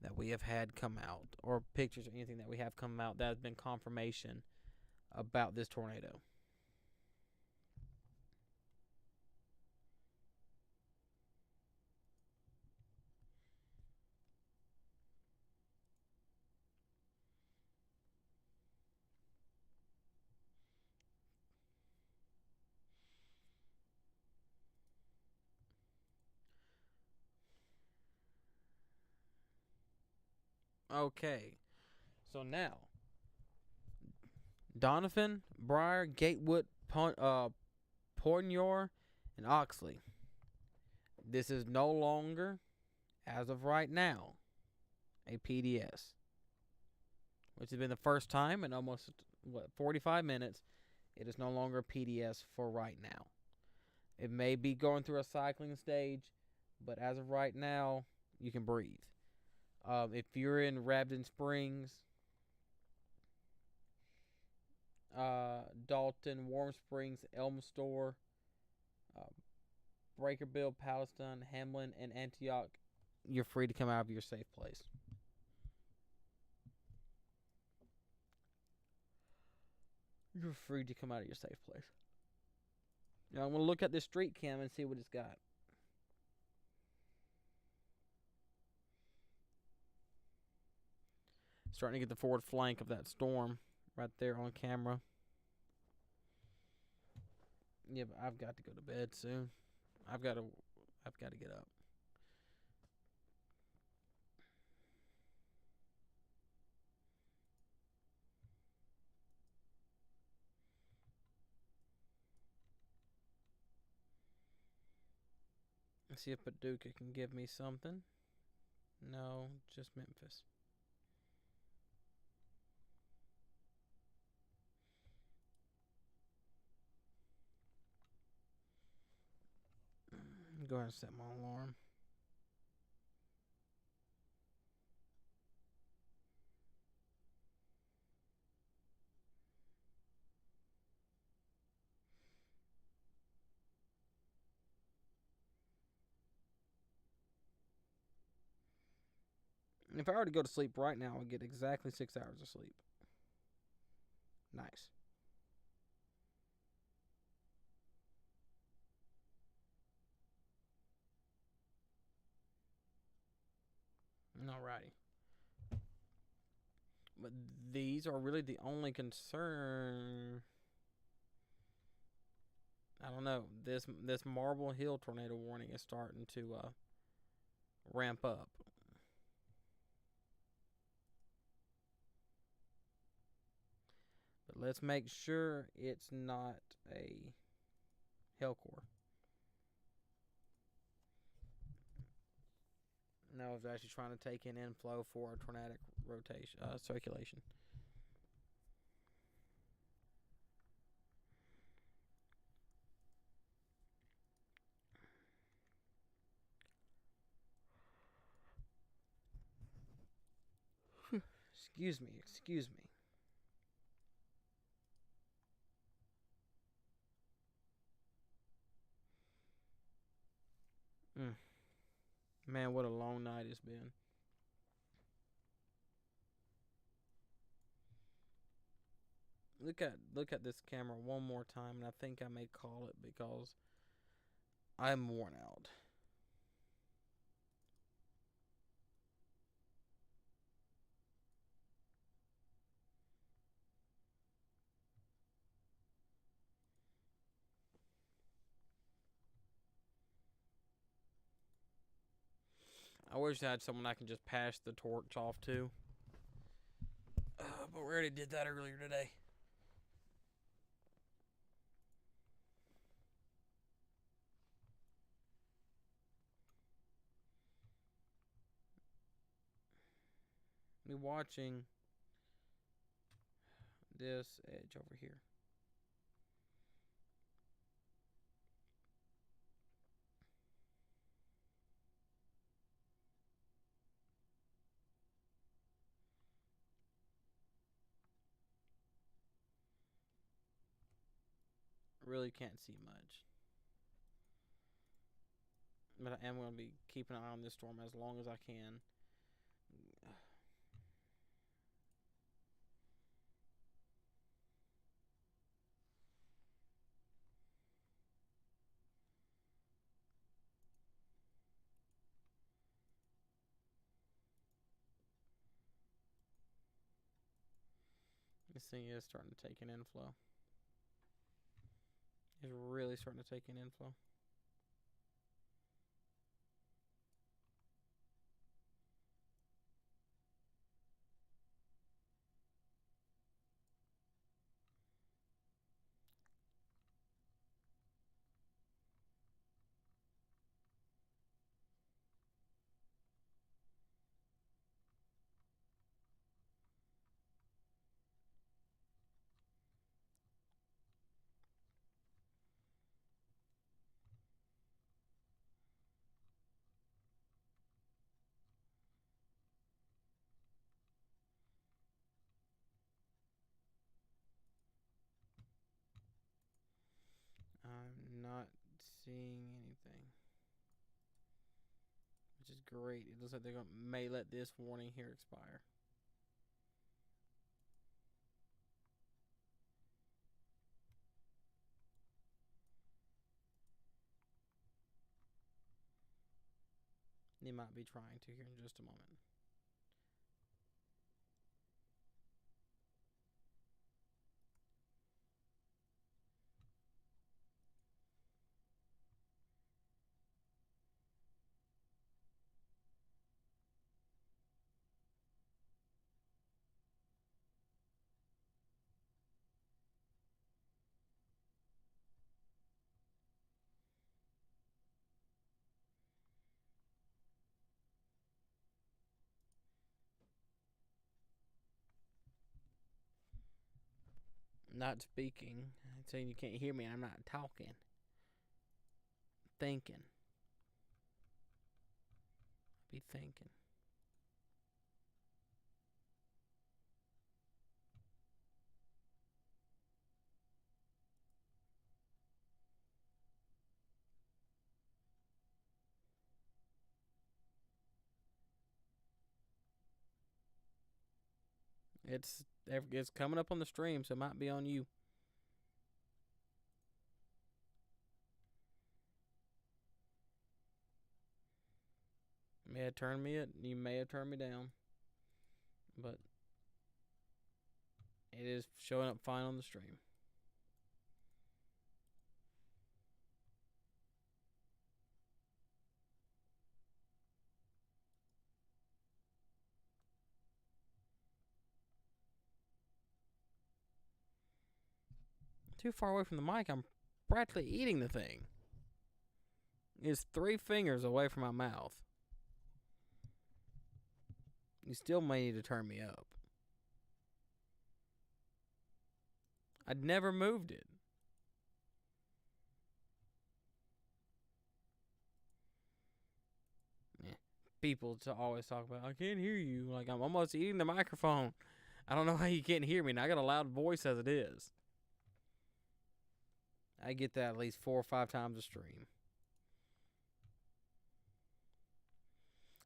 that we have had come out, or pictures or anything that we have come out that has been confirmation about this tornado. Okay, so now Donovan, Briar, Gatewood, Portneuf, and Oxley. This is no longer, as of right now, a PDS, which has been the first time in almost 45 minutes. It is no longer a PDS for right now. It may be going through a cycling stage, but as of right now, you can breathe. If you're in Rabden Springs, Dalton, Warm Springs, Elm Store, Breakerville, Palestine, Hamlin, and Antioch, you're free to come out of your safe place. You're free to come out of your safe place. Now I'm going to look at this street cam and see what it's got. Starting to get the forward flank of that storm right there on camera. Yeah, but I've got to go to bed soon. I've got to get up. Let's see if Paducah can give me something. No, just Memphis. Go ahead and set my alarm. If I were to go to sleep right now, I'd get exactly 6 hours of sleep. Nice. Alrighty. But these are really the only concern. I don't know. This Marble Hill tornado warning is starting to ramp up. But let's make sure it's not a Hellcore. No, I was actually trying to take in inflow for a tornadic rotation, circulation. Excuse me, excuse me. Man, what a long night it's been. Look at this camera one more time, and I think I may call it because I'm worn out. I wish I had someone I can just pass the torch off to. But we already did that earlier today. Me watching this edge over here. Really can't see much. But I am going to be keeping an eye on this storm as long as I can. This thing is starting to take an inflow. It's really starting to take an inflow. I'm not seeing anything, which is great. It looks like they may let this warning here expire. They might be trying to here in just a moment. Not speaking. I'm saying you can't hear me. I'm not talking. Thinking. Be thinking. It's coming up on the stream, so it might be on you. You may have turned me you may have turned me down, but it is showing up fine on the stream. too far away from the mic. I'm practically eating the thing. It's 3 fingers away from my mouth. You still may need to turn me up. I'd never moved it. Yeah. People always talk about, I can't hear you. Like, I'm almost eating the microphone. I don't know how you can't hear me. And I got a loud voice as it is. I get that at least 4 or 5 times a stream.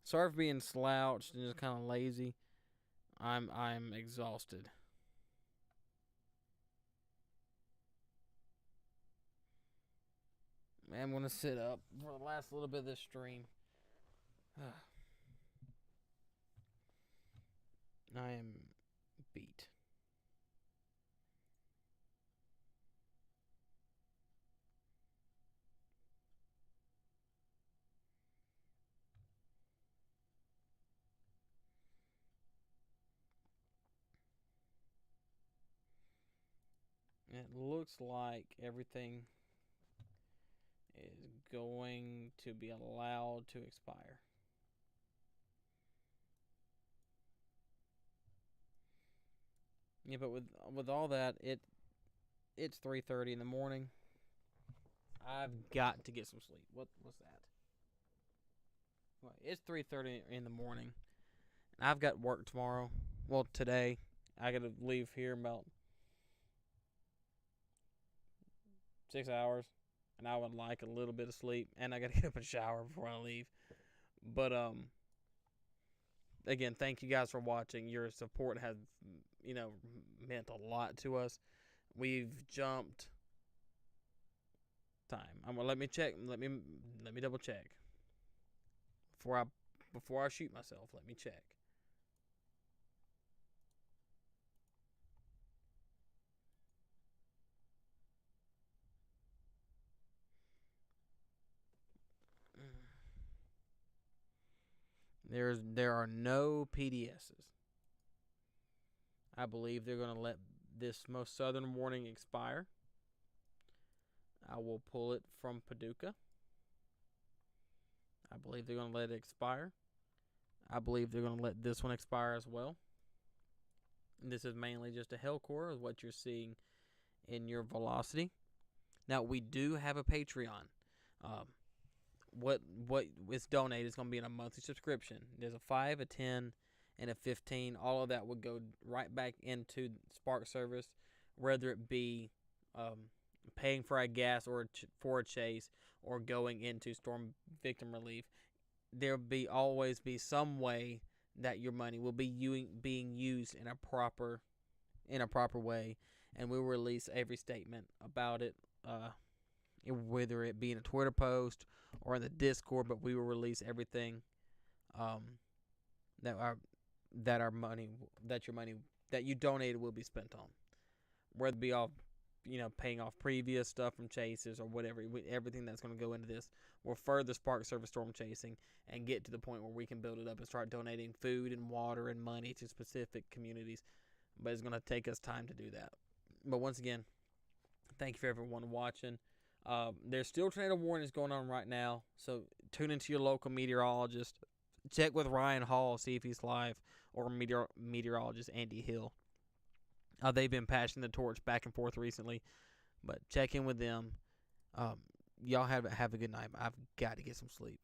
Sorry for being slouched and just kind of lazy. I'm exhausted. I'm gonna sit up for the last little bit of this stream. I am beat. It looks like everything is going to be allowed to expire. Yeah, but with all that, it's 3:30 in the morning. I've got to get some sleep. What's that? Well, it's 3:30 in the morning. I've got work tomorrow. Well, today I got to leave here in about 6 hours, and I would like a little bit of sleep, and I got to get up and shower before I leave. But again, thank you guys for watching. Your support has, meant a lot to us. We've jumped time. Let me check. Let me double check before I shoot myself. Let me check. There are no PDSs. I believe they're going to let this most southern warning expire. I will pull it from Paducah. I believe they're going to let it expire. I believe they're going to let this one expire as well. And this is mainly just a Hellcore, is what you're seeing in your velocity. Now, we do have a Patreon. What is donated is going to be in a monthly subscription. There's a 5, a 10, and a 15. All of that would go right back into Spark Service, whether it be paying for our gas or for a chase or going into storm victim relief. There'll always be some way that your money will be being used in a proper way, and we'll release every statement about it, whether it be in a Twitter post or in the Discord. But we will release everything that your money that you donated will be spent on, whether it be off, paying off previous stuff from chases or whatever. Everything that's going to go into this will further Spark Service storm chasing and get to the point where we can build it up and start donating food and water and money to specific communities. But it's going to take us time to do that. But once again, thank you for everyone watching. There's still tornado warnings going on right now, so tune into your local meteorologist. Check with Ryan Hall, see if he's live, or meteorologist Andy Hill. They've been passing the torch back and forth recently, but check in with them. Y'all have a good night. I've got to get some sleep.